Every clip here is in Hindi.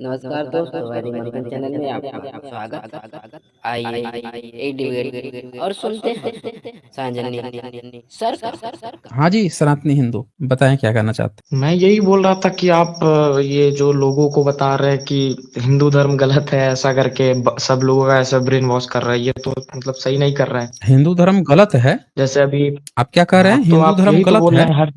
नमस्कार दोस्तों, वैदिक मंथन चैनल में आपका स्वागत। आइए एक डिबेट और सुनते हैं सांजनी सर का। हाँ जी, सनातनी हिंदू बताएं क्या करना चाहते मैं यही बोल रहा था कि आप ये जो लोगों को बता रहे हैं कि हिंदू धर्म गलत है, ऐसा करके सब लोगों का ऐसा ब्रेन वॉश कर रहा है, ये तो मतलब सही नहीं कर रहा है। हैं। हिंदू धर्म गलत है? जैसे अभी आप क्या कह रहे हाँ, हैं, तो हिंदू आप धर्म यही तो गलत बोल है? रहे हैं, हर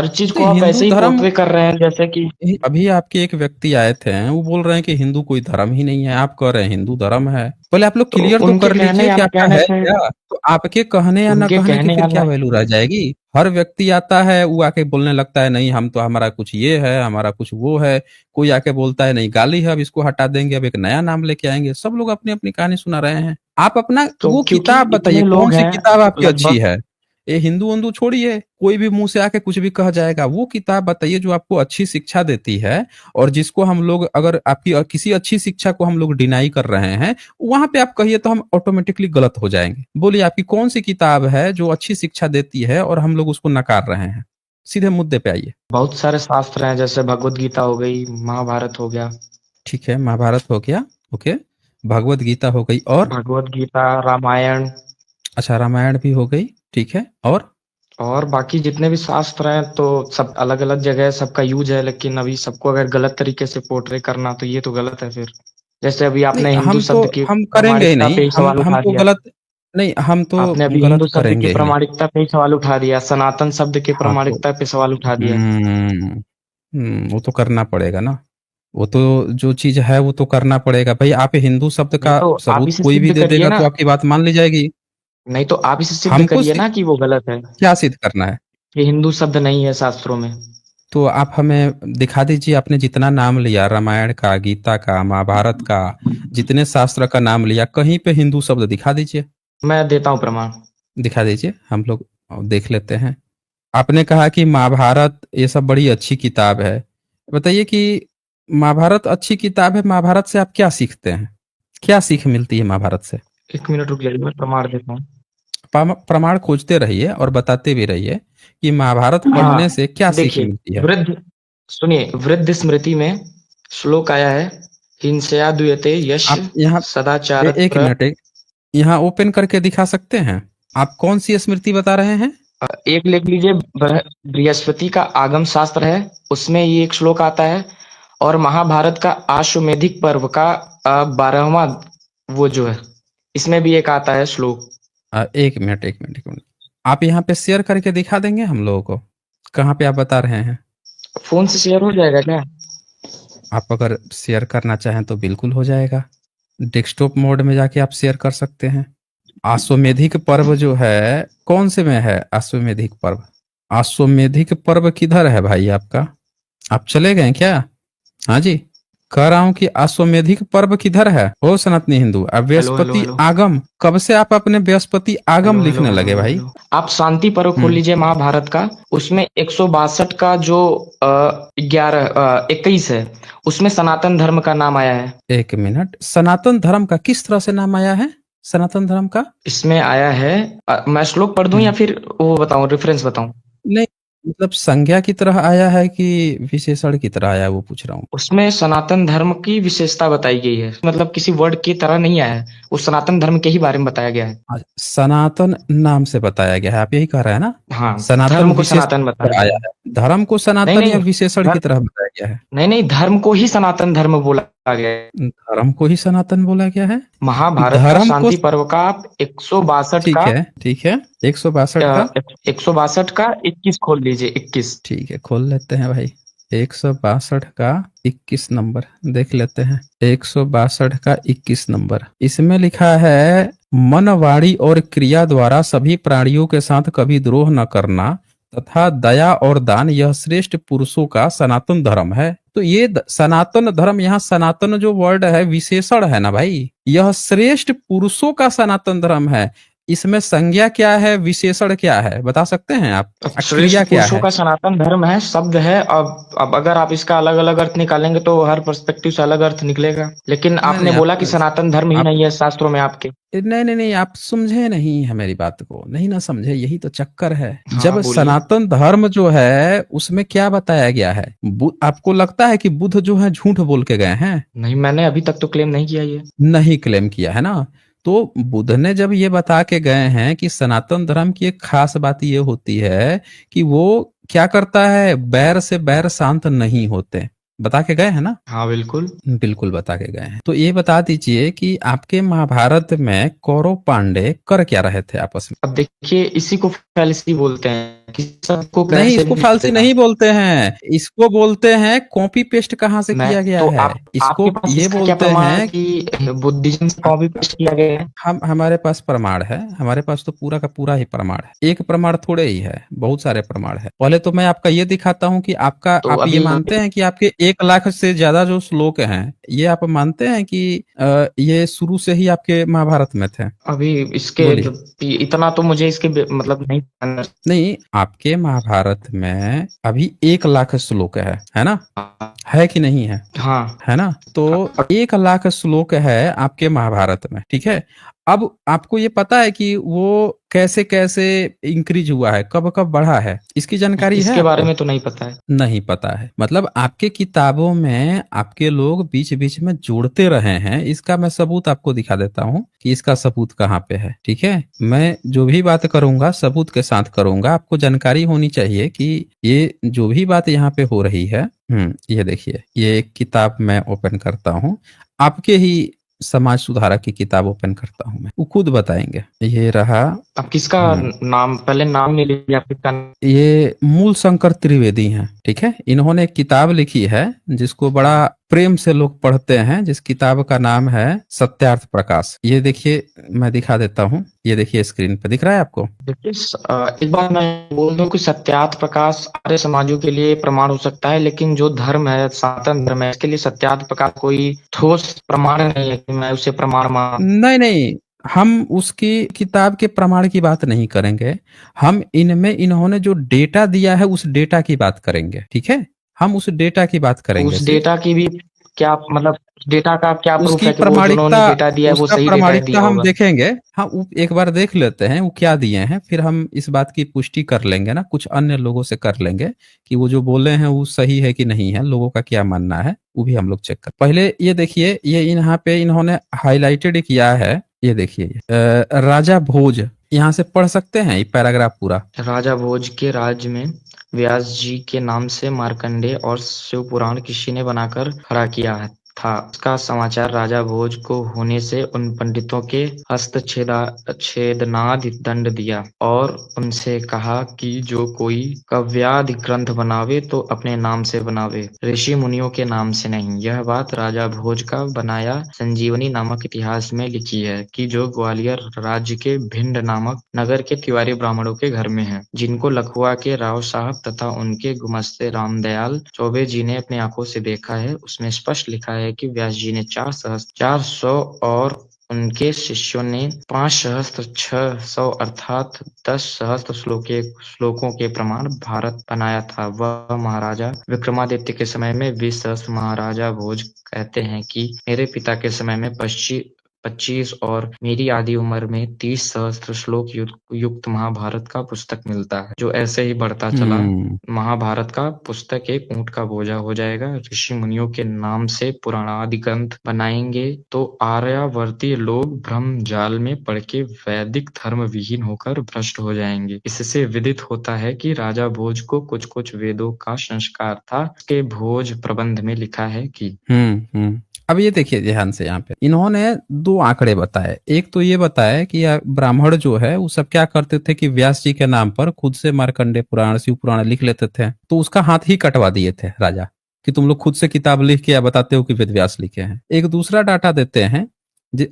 चीज तो को आप हिंदू ऐसे ही धर्म, पोर्ट्रे कर रहे हैं जैसे कि अभी आपके एक व्यक्ति आए थे, वो बोल रहे हैं कि हिंदू कोई धर्म ही नहीं है, आप कह रहे हैं हिंदू धर्म है। पहले आप लोग तो क्लियर तो उनके कर कहने लीजिए या कि न आपका कहने है से क्या। तो आपके कहने या न उनके कहने की कहने फिर या क्या न वैल्यू रह जाएगी। हर व्यक्ति आता है, वो आके बोलने लगता है नहीं हम तो, हमारा कुछ ये है, हमारा कुछ वो है। कोई आके बोलता है नहीं गाली है, अब इसको हटा देंगे, अब एक नया नाम लेके आएंगे। सब लोग अपनी अपनी कहानी सुना रहे हैं। आप अपना तो वो क्योंकि किताब बताइए, इतने कौन लोग सी हैं किताब आपकी अच्छी लगभग, है। ये हिंदू वंदू छोड़िए, कोई भी मुंह से आके कुछ भी कह जाएगा। वो किताब बताइए जो आपको अच्छी शिक्षा देती है, और जिसको हम लोग, अगर आपकी किसी अच्छी शिक्षा को हम लोग डिनाई कर रहे हैं, वहां पे आप कहिए तो हम ऑटोमेटिकली गलत हो जाएंगे। बोलिए आपकी कौन सी किताब है जो अच्छी शिक्षा देती है और हम लोग उसको नकार रहे हैं। सीधे मुद्दे पे आइए। बहुत सारे शास्त्र हैं, जैसे भगवत गीता हो गई, महाभारत हो गया। ठीक है, महाभारत हो गया, ओके। भगवत गीता हो गई, और? भगवत गीता, रामायण, अच्छा, रामायण भी हो गई, ठीक है, और बाकी जितने भी शास्त्र हैं तो सब अलग अलग जगह सबका यूज है, लेकिन अभी सबको अगर गलत तरीके से पोर्ट्रे करना तो ये तो गलत है फिर। जैसे अभी नहीं आपने हिंदू हम तो, शब्द की हम करेंगे ही प्रामाणिकता नहीं, पे ही हम सवाल हम उठा तो दिया। गलत, नहीं हम तो आपने अभी हिंदू गलत शब्द की करेंगे ही नहीं। प्रामाणिकता पे ही सवाल उठा दिया, सनातन शब्द की हाँ तो प्रामाणिकता पे सवाल उठा दिया। हम्म वो तो करना पड़ेगा ना। वो तो जो चीज है वो तो करना पड़ेगा भाई। आप हिंदू शब्द नहीं का तो आप सबूत इसे कोई भी सिद्ध दे करिए देगा ना। तो आपकी बात मान ली जाएगी। नहीं तो आप इसे सिद्ध हमको करिए ना कि वो गलत है, क्या सिद्ध करना है? कि हिंदू शब्द नहीं है शास्त्रों में। तो आप हमें दिखा दीजिए, आपने जितना नाम लिया, रामायण का, गीता का, महाभारत का, जितने शास्त्र का नाम लिया, कहीं पे हिंदू शब्द दिखा दीजिए। मैं देता हूँ प्रमाण। दिखा दीजिए, हम लोग देख लेते हैं। आपने कहा कि महाभारत ये सब बड़ी अच्छी किताब है। बताइए कि महाभारत अच्छी किताब है, महाभारत से आप क्या सीखते हैं, क्या सीख मिलती है महाभारत से? 1 मिनट रुक जाइए, मैं प्रमाण देता हूँ। प्रमाण खोजते रहिए और बताते भी रहिए कि महाभारत पढ़ने हाँ से क्या सीख देखिए, मिलती है। वृद्ध सुनिए, वृद्ध स्मृति में श्लोक आया है, हिंसया दुयते यश आप यहाँ सदाचार एक मिनट, यहाँ ओपन करके दिखा सकते हैं? आप कौन सी स्मृति बता रहे हैं? एक लिख लीजिए, बृहस्पति का आगम शास्त्र है, उसमें ये एक श्लोक आता है। और महाभारत का आश्वमेधिक पर्व का 12वां वो जो है, इसमें भी एक आता है श्लोक। एक मिनट, एक मिनट, आप यहाँ पे शेयर करके दिखा देंगे हम लोगों को, कहाँ पे आप बता रहे हैं? फोन से शेयर हो जाएगा क्या? आप अगर शेयर करना चाहें तो बिल्कुल हो जाएगा। डेस्कटॉप मोड में जाके आप शेयर कर सकते हैं। अश्वमेधिक पर्व जो है, कौन से में है अश्वमेधिक पर्व? अश्वमेधिक पर्व किधर है भाई आपका? आप चले गए क्या? हाँ जी, कह रहा हूँ कि अश्वमेधिक पर्व किधर है? ओ सनातनी हिंदू, अब हेलो हेलो बृहस्पति हेलो आगम, कब से आप अपने बृहस्पति आगम हेलो हेलो लिखने हेलो लगे हेलो भाई? हेलो आप शांति पर्व खोल लीजिए महाभारत का, उसमें 162 का जो 21 है, उसमें सनातन धर्म का नाम आया है। एक मिनट, सनातन धर्म का किस तरह से नाम आया है? सनातन धर्म का इसमें आया है, मैं श्लोक पढ़ दूं या फिर वो बताऊं, रेफरेंस बताऊं? नहीं, मतलब संज्ञा की तरह आया है कि विशेषण की तरह आया है, वो पूछ रहा हूँ। उसमें सनातन धर्म की विशेषता बताई गई है, मतलब किसी वर्ड की तरह नहीं आया है, वो सनातन धर्म के ही बारे में बताया गया है। सनातन नाम से बताया गया है, आप यही कह रहे हैं ना? हाँ, सनातन धर्म को विशेष सनातन बताया आया गया है, धर्म को है। नहीं सनातन या नहीं, विशेषण की तरह बताया गया है? नहीं नहीं, धर्म को ही सनातन धर्म बोला गया है। धर्म को ही सनातन बोला गया है। महाभारत का धर्म को, शांति पर्व का 162 ठीक का है ठीक है, 162 का, 162 का 21 खोल लीजिए, 21। ठीक है खोल लेते हैं भाई। 162 का 21 नंबर देख लेते हैं। 162 का 21 नंबर, इसमें लिखा है मन, वाणी और क्रिया द्वारा सभी प्राणियों के साथ कभी द्रोह न करना तथा दया और दान, यह श्रेष्ठ पुरुषों का सनातन धर्म है। तो ये सनातन धर्म, यहाँ सनातन जो वर्ड है विशेषण है ना भाई, यह श्रेष्ठ पुरुषों का सनातन धर्म है। इसमें संज्ञा क्या है, विशेषण क्या है, बता सकते हैं आप? श्रेष्ठ क्रिया क्या पुरुषों है? का सनातन धर्म है, शब्द है। अब अगर आप इसका अलग अलग अर्थ निकालेंगे तो हर पर्सपेक्टिव से अलग अर्थ निकलेगा, लेकिन नहीं आपने नहीं, बोला कि सनातन धर्म ही आप नहीं है शास्त्रों में आपके। नहीं नहीं नहीं, आप समझे नहीं है मेरी बात को, नहीं ना समझे, यही तो चक्कर है। हाँ जब बोलिए। सनातन धर्म जो है उसमें क्या बताया गया है, आपको लगता है कि बुद्ध जो है झूठ बोल के गए हैं? नहीं, मैंने अभी तक तो क्लेम नहीं किया ये। नहीं क्लेम किया है ना। तो बुद्ध ने जब ये बता के गए हैं कि सनातन धर्म की एक खास बात ये होती है कि वो क्या करता है, बैर से बैर शांत नहीं होते, बता के गए हैं ना। हाँ बिल्कुल। बिल्कुल बता के गए हैं। तो ये बता दीजिए कि आपके महाभारत में कौरव पांडे कर क्या रहे थे आपस में? अब देखिए, इसी को फैलेसी बोलते हैं कि सबको पैर नहीं, से इसको भी फालसी मिलेगा। नहीं बोलते हैं, इसको बोलते हैं कॉपी पेस्ट कहाँ से मैं किया गया तो है, इसको आपके पास ये इसका क्या बोलते प्रमाण है हैं। कि बुद्धिज्म से कॉपी पेस्ट किया गया है? हम हमारे पास प्रमाण है, हमारे पास तो पूरा का पूरा ही प्रमाण है, एक प्रमाण थोड़े ही है, बहुत सारे प्रमाण है। पहले तो मैं आपका ये दिखाता हूँ कि आपका तो आप ये अभी मानते हैं कि आपके 1 लाख से ज्यादा जो श्लोक हैं, ये आप मानते हैं कि ये शुरू से ही आपके महाभारत में थे? अभी इसके बोलिए। इतना तो मुझे इसके मतलब नहीं। नहीं, आपके महाभारत में अभी 1 लाख श्लोक है ना? है कि नहीं है? हाँ है ना? तो 1 लाख श्लोक है आपके महाभारत में, ठीक है। अब आपको ये पता है कि वो कैसे कैसे इंक्रीज हुआ है, कब कब बढ़ा है, इसकी जानकारी है इसके बारे आपको? में तो नहीं पता है। नहीं पता है, मतलब आपके किताबों में आपके लोग बीच बीच में जोड़ते रहे हैं, इसका मैं सबूत आपको दिखा देता हूँ कि इसका सबूत कहाँ पे है, ठीक है। मैं जो भी बात करूंगा सबूत के साथ करूंगा, आपको जानकारी होनी चाहिए कि ये जो भी बात यहाँ पे हो रही है। ये देखिए, ये एक किताब मैं ओपन करता हूँ, आपके ही समाज सुधारक की किताब ओपन करता हूँ मैं, वो खुद बताएंगे। ये रहा। अब किसका नाम, पहले नाम नहीं लिया किसका? ये मूल शंकर त्रिवेदी हैं, ठीक है। इन्होंने एक किताब लिखी है जिसको बड़ा प्रेम से लोग पढ़ते हैं, जिस किताब का नाम है सत्यार्थ प्रकाश। ये देखिए, मैं दिखा देता हूँ, ये देखिए स्क्रीन पे दिख रहा है आपको। देखिए, एक बात मैं बोल दूं कि सत्यार्थ प्रकाश आर्य समाजों के लिए प्रमाण हो सकता है, लेकिन जो धर्म है सनातन धर्म है, इसके लिए सत्यार्थ प्रकाश कोई ठोस प्रमाण नहीं है कि मैं उसे प्रमाण मान। नहीं नहीं, हम उसकी किताब के प्रमाण की बात नहीं करेंगे, हम इनमें इन्होंने जो डेटा दिया है उस डेटा की बात करेंगे, ठीक है। हम उस डेटा की बात करेंगे, उस डेटा की भी क्या मतलब, डेटा का क्या प्रूफ उसकी है कि वो जिन्होंने प्रमाणिकता, डेटा दिया है वो उसका सही डेटा प्रमाणिकता दिया हम होगा? देखेंगे। हाँ, वो एक बार देख लेते हैं वो क्या दिए हैं, फिर हम इस बात की पुष्टि कर लेंगे ना, कुछ अन्य लोगों से कर लेंगे कि वो जो बोले हैं वो सही है कि नहीं है, लोगों का क्या मानना है, वो भी हम लोग चेक कर। पहले ये देखिए, ये यहाँ पे इन्होंने हाईलाइटेड किया है, ये देखिए राजा भोज, यहाँ से पढ़ सकते हैं ये पैराग्राफ पूरा। राजा भोज के राज्य में व्यास जी के नाम से मार्कंडेय और शिव पुराण किसी ने बनाकर खड़ा किया था। उसका समाचार राजा भोज को होने से उन पंडितों के हस्तच्छेदनादि दंड दिया और उनसे कहा कि जो कोई काव्यादि ग्रंथ बनावे तो अपने नाम से बनावे, ऋषि मुनियों के नाम से नहीं। यह बात राजा भोज का बनाया संजीवनी नामक इतिहास में लिखी है कि जो ग्वालियर राज्य के भिंड नामक नगर के तिवारी ब्राह्मणों के घर में है, जिनको लखुआ के राव साहब तथा उनके गुमस्ते रामदयाल चौबे जी ने अपनी आंखों से देखा है। उसमें स्पष्ट लिखा है कि व्यास जी ने 400 और उनके शिष्यों ने 5,600 अर्थात 10,000 श्लोकों के प्रमाण भारत बनाया था। वह महाराजा विक्रमादित्य के समय में 20,000। महाराजा भोज कहते हैं कि मेरे पिता के समय में 25 और मेरी आधी उम्र में 30,000 श्लोक युक्त महाभारत का पुस्तक मिलता है, जो ऐसे ही बढ़ता चला। महाभारत का पुस्तक एक ऊंट का बोझा हो जाएगा। ऋषि मुनियों के नाम से पुराणादि ग्रंथ बनाएंगे तो आर्यावर्ती लोग भ्रम जाल में पड़ के वैदिक धर्म विहीन होकर भ्रष्ट हो जाएंगे। इससे विदित होता है कि राजा भोज को कुछ कुछ वेदों का संस्कार था। के भोज प्रबंध में लिखा है कि अब ये देखिए ध्यान से, यहाँ पे इन्होंने 2 आंकड़े बताए। एक तो ये बताया कि ब्राह्मण जो है वो सब क्या करते थे कि व्यास जी के नाम पर खुद से मार्कंडेय पुराण, शिव पुराण लिख लेते थे, तो उसका हाथ ही कटवा दिए थे राजा कि तुम लोग खुद से किताब लिख के या बताते हो कि वेद व्यास लिखे हैं। एक दूसरा डाटा देते हैं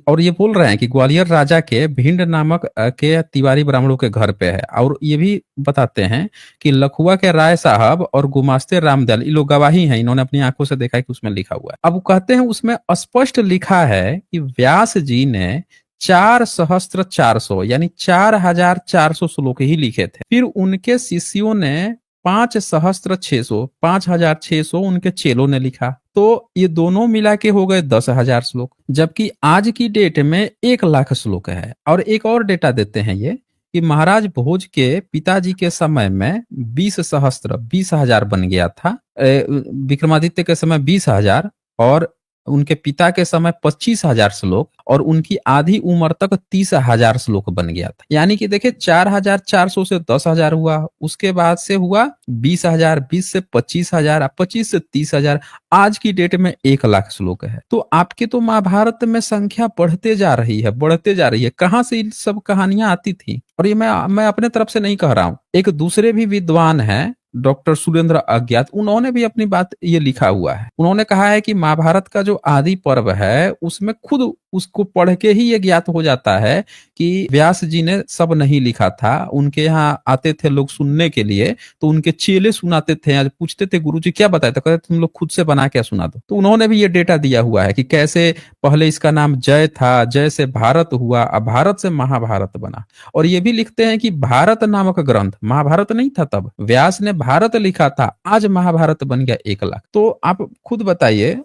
और ये बोल रहे हैं कि ग्वालियर राजा के भिंड नामक के तिवारी ब्राह्मणों के घर पे है, और ये भी बताते हैं कि लखुआ के राय साहब और गुमास्ते रामदयाल, ये लोग गवाही हैं, इन्होंने अपनी आंखों से देखा है कि उसमें लिखा हुआ है। अब वो कहते हैं उसमें स्पष्ट लिखा है कि व्यास जी ने 4,400 यानी 4,400 श्लोक ही लिखे थे। फिर उनके शिष्यों ने 5,600 उनके चेलों ने लिखा, तो ये दोनों मिला के हो गए 10,000 श्लोक। जबकि आज की डेट में 1,00,000 श्लोक है। और एक और डेटा देते हैं ये कि महाराज भोज के पिताजी के समय में 20,000 बन गया था। विक्रमादित्य के समय 20,000 और उनके पिता के समय 25,000 श्लोक और उनकी आधी उम्र तक 30,000 श्लोक बन गया था। यानी कि देखिए 4,400 से 10,000 हुआ, उसके बाद से हुआ 20,000, 20 से 25,000, 25 से 30,000, आज की डेट में 1,00,000 श्लोक है। तो आपकी तो महाभारत में संख्या बढ़ते जा रही है, बढ़ते जा रही है। कहाँ से इन सब कहानियां आती थी? और ये मैं अपने तरफ से नहीं कह रहा हूं, एक दूसरे भी विद्वान हैं डॉक्टर सुरेंद्र अज्ञात, उन्होंने भी अपनी बात ये लिखा हुआ है। उन्होंने कहा है कि महाभारत का जो आदि पर्व है उसमें खुद उसको पढ़ के ही ये ज्ञात हो जाता है कि व्यास जी ने सब नहीं लिखा था। उनके यहाँ आते थे लोग सुनने के लिए, तो उनके चेले सुनाते थे। आज पूछते थे गुरुजी क्या बताए, तो कहते तुम लोग खुद से बना के सुना दो। तो उन्होंने भी ये डेटा दिया हुआ है कि कैसे पहले इसका नाम जय था, जय से भारत हुआ, अब भारत से महाभारत बना। और ये भी लिखते हैं कि भारत नामक ग्रंथ, महाभारत नहीं था तब, व्यास ने भारत लिखा था, आज महाभारत बन गया 1,00,000। तो आप खुद बताइए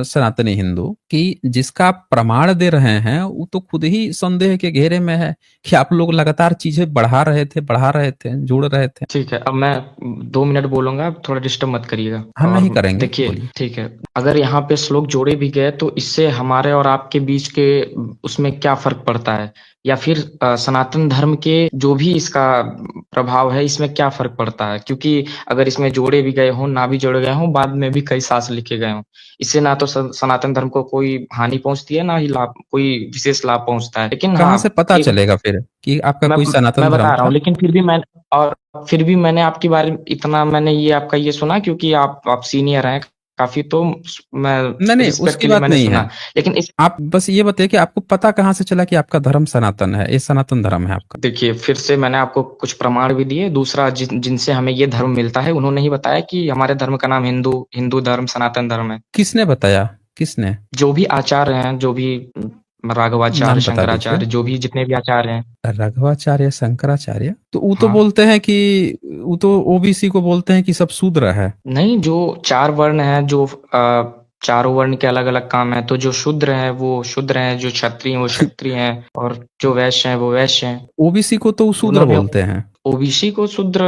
सनातनी हिंदू कि जिसका प्रमाण दे रहे हैं वो तो खुद ही संदेह के घेरे में है कि आप लोग लगातार चीजें बढ़ा रहे थे, जोड़ रहे थे। ठीक है, अब मैं 2 मिनट बोलूंगा, थोड़ा डिस्टर्ब मत करिएगा। हम और नहीं करेंगे, देखिए, बोलिए। ठीक है, अगर यहाँ पे श्लोक जोड़े भी गए तो इससे हमारे और आपके बीच के उसमें क्या फर्क पड़ता है, या फिर सनातन धर्म के जो भी इसका प्रभाव है इसमें क्या फर्क पड़ता है? क्योंकि अगर इसमें जोड़े भी गए हों, ना भी जोड़े गए हों, बाद में भी कई शास्त्र लिखे गए हों, इससे ना तो सनातन धर्म को कोई हानि पहुंचती है, ना ही लाभ, कोई विशेष लाभ पहुंचता है। लेकिन कहाँ हाँ, से पता एक चलेगा फिर कि आपका कोई मैं सनातन बता धर्म रहा था? हूँ, लेकिन फिर भी मैंने आपके बारे में इतना मैंने ये आपका ये सुना, क्योंकि आप सीनियर हैं काफी, तो मैं नहीं, रिस्पेक्ट उसकी के लिए बात मैंने नहीं सुना। है। लेकिन इस आप बस ये बताइए कि आपको पता कहाँ से चला कि आपका धर्म सनातन है, ये सनातन धर्म है आपका? देखिए, फिर से मैंने आपको कुछ प्रमाण भी दिए। दूसरा, जिनसे हमें ये धर्म मिलता है उन्होंने ही बताया कि हमारे धर्म का नाम हिंदू धर्म सनातन धर्म है। किसने बताया, किसने? जो भी आचार्य हैं, जो भी राघवाचार्य, नाम बता शंकराचार्य, दीजिए। जो भी जितने भी आचार्य हैं। राघवाचार्य, शंकराचार्य, तो वो तो हाँ। बोलते हैं कि वो तो ओबीसी को बोलते हैं कि सब शूद्र है। नहीं, जो 4 वर्ण हैं, जो चारों वर्ण के अलग-अलग काम हैं, तो जो शूद्र हैं वो शूद्र हैं, जो क्षत्रिय हैं वो क्षत्रिय हैं, और जो वैश्य हैं वो वैश्य हैं। ओबीसी को तो शूद्र उन्होंने बोलते हैं। ओबीसी को शूद्र,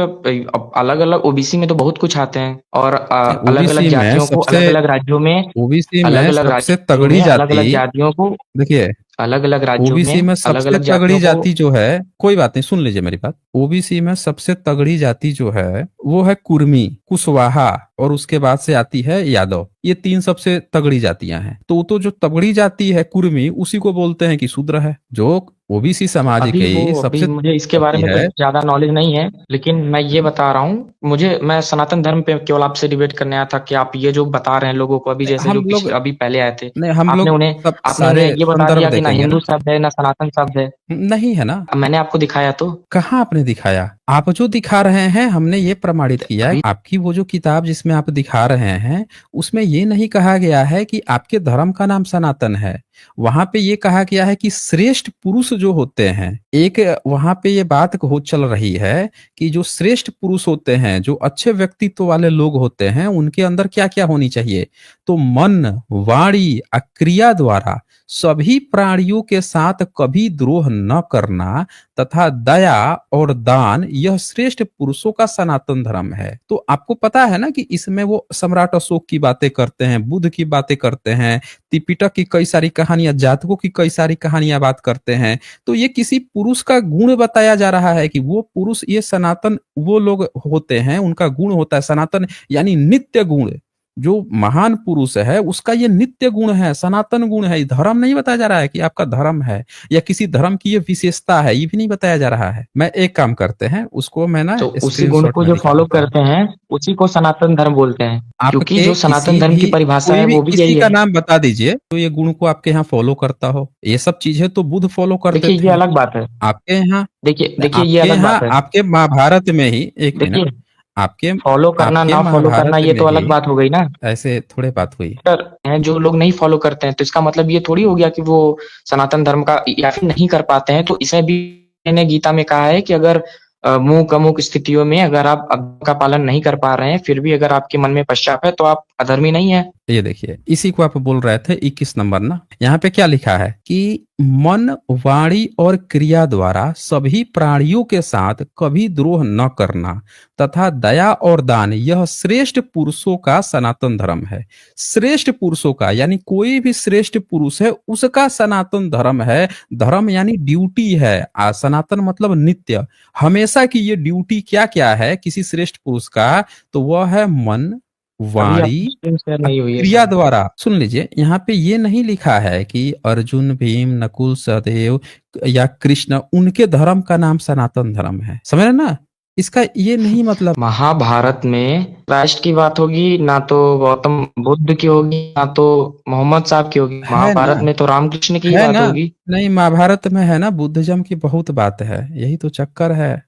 अलग-अलग ओबीसी में तो बहुत कुछ आते हैं, और अलग-अलग ओबीसी में जातियों को सबसे अलग-अलग राज्यों में, ओबीसी में अलग-अलग सबसे राज्यों तगड़ी में अलग-अलग जाति, जातियों को, देखिए अलग-अलग राज्यों ओबीसी में में सबसे अलग-अलग तगड़ी जातियों को। जाति जो है, कोई बात नहीं, सुन लीजिए मेरी बात। ओबीसी में सबसे तगड़ी जाति जो है वो है कुर्मी, कुशवाहा, और उसके बाद से आती है यादव। ये 3 सबसे तगड़ी जातियां हैं। तो जो तगड़ी जाति है कुर्मी, उसी को बोलते हैं कि शूद्र है। जो ओबीसी समाज की अभी सबसे मुझे इसके बारे में है, कुछ ज्यादा नॉलेज नहीं है, लेकिन मैं ये बता रहा हूँ, मैं सनातन धर्म पे केवल आपसे डिबेट करने आया था कि आप ये जो बता रहे हैं लोगों को, अभी जैसे हम जो लोग अभी पहले आए थे, नहीं, हम आपने लोग उन्हें सब आपने सारे उन्हें ये बता संदर्भ दिया कि ना देखेंगे हिंदू ना। शब्द है ना सनातन शब्द है। नहीं है ना, अब मैंने आपको दिखाया तो। कहाँ आपने दिखाया? आप जो दिखा रहे हैं हमने ये प्रमाणित किया है। अभी आपकी वो जो किताब जिसमें आप दिखा रहे हैं उसमें ये नहीं कहा गया है कि आपके धर्म का नाम सनातन है। वहां पे ये कहा गया है कि श्रेष्ठ पुरुष जो होते हैं, एक वहां पे ये बात हो चल रही है कि जो श्रेष्ठ पुरुष होते हैं, जो अच्छे व्यक्तित्व वाले लोग होते हैं, उनके अंदर क्या क्या होनी चाहिए? तो मन, वाणी और क्रिया द्वारा सभी प्राणियों के साथ कभी द्रोह न करना तथा दया और दान, यह श्रेष्ठ पुरुषों का सनातन धर्म है। तो आपको पता है ना कि इसमें वो सम्राट अशोक की बातें करते हैं, बुद्ध की बातें करते हैं, त्रिपिटक की कई सारी कहानियां, जातकों की कई सारी कहानियां बात करते हैं। तो ये किसी पुरुष का गुण बताया जा रहा है कि वो पुरुष, ये सनातन वो लोग होते हैं, उनका गुण होता है सनातन, यानी नित्य गुण। जो महान पुरुष है उसका ये नित्य गुण है, सनातन गुण है। धर्म नहीं बताया जा रहा है कि आपका धर्म है या किसी धर्म की ये विशेषता है, ये भी नहीं बताया जा रहा है। मैं एक काम करते हैं, उसको मैं ना तो उसी गुण स्क्रीनशॉट को में जो दिखा फॉलो देता हूं। करते हैं उसी को सनातन धर्म बोलते हैं, क्योंकि आपके जो सनातन किसी धर्म की भी परिभाषा कोई है भी वो भी किसी यही का है। नाम बता दीजिए तो ये गुण को आपके यहाँ फॉलो करता हो। ये सब चीजें तो बुद्ध फॉलो करते देखिए, ये थे। अलग बात है। आपके यहाँ देखिए ये आपके अलग यहाँ बात है। आपके महाभारत में ही, एक देखिए, मिनट, आपके फॉलो करना आपके ना फॉलो करना महाभारत ये में तो अलग ही बात हो गई ना। ऐसे थोड़े बात हुई। सर हैं जो लोग नहीं फॉलो करते हैं तो इसका मतलब ये थोड़ी हो गया कि वो सनातन धर्म का या फिर नहीं कर पाते हैं। तो इसमें भी मैंने गीता में कहा है कि अगर अमुक अमुक स्थितियों में अगर आप आज्ञा का पालन नहीं कर पा रहे हैं, फिर भी अगर आपके मन में पश्चाताप है तो आप अधर्मी नहीं है। ये देखिए, इसी को आप बोल रहे थे 21 नंबर ना, यहाँ पे क्या लिखा है कि मन, वाणी और क्रिया द्वारा सभी प्राणियों के साथ कभी द्रोह न करना तथा दया और दान, यह श्रेष्ठ पुरुषों का सनातन धर्म है। श्रेष्ठ पुरुषों का यानी कोई भी श्रेष्ठ पुरुष है उसका सनातन धर्म है। धर्म यानी ड्यूटी है, सनातन मतलब नित्य, हमेशा की ये ड्यूटी क्या क्या है किसी श्रेष्ठ पुरुष का, तो वह है मन, अभी वाणी, आपकी स्क्रीन शेयर नहीं हुई है क्रिया सर। द्वारा। सुन लीजिए, यहाँ पे ये नहीं लिखा है कि अर्जुन, भीम, नकुल, सहदेव या कृष्ण उनके धर्म का नाम सनातन धर्म है, समझ रहे ना, इसका ये नहीं मतलब। महाभारत में राष्ट्र की बात होगी ना तो गौतम बुद्ध की होगी ना तो मोहम्मद साहब की होगी। है ना, महाभारत में तो रामकृष्ण की ही है बात ना, होगी। नहीं महाभारत में है ना, बुद्धिज्म की बहुत बात है, यही तो चक्कर है।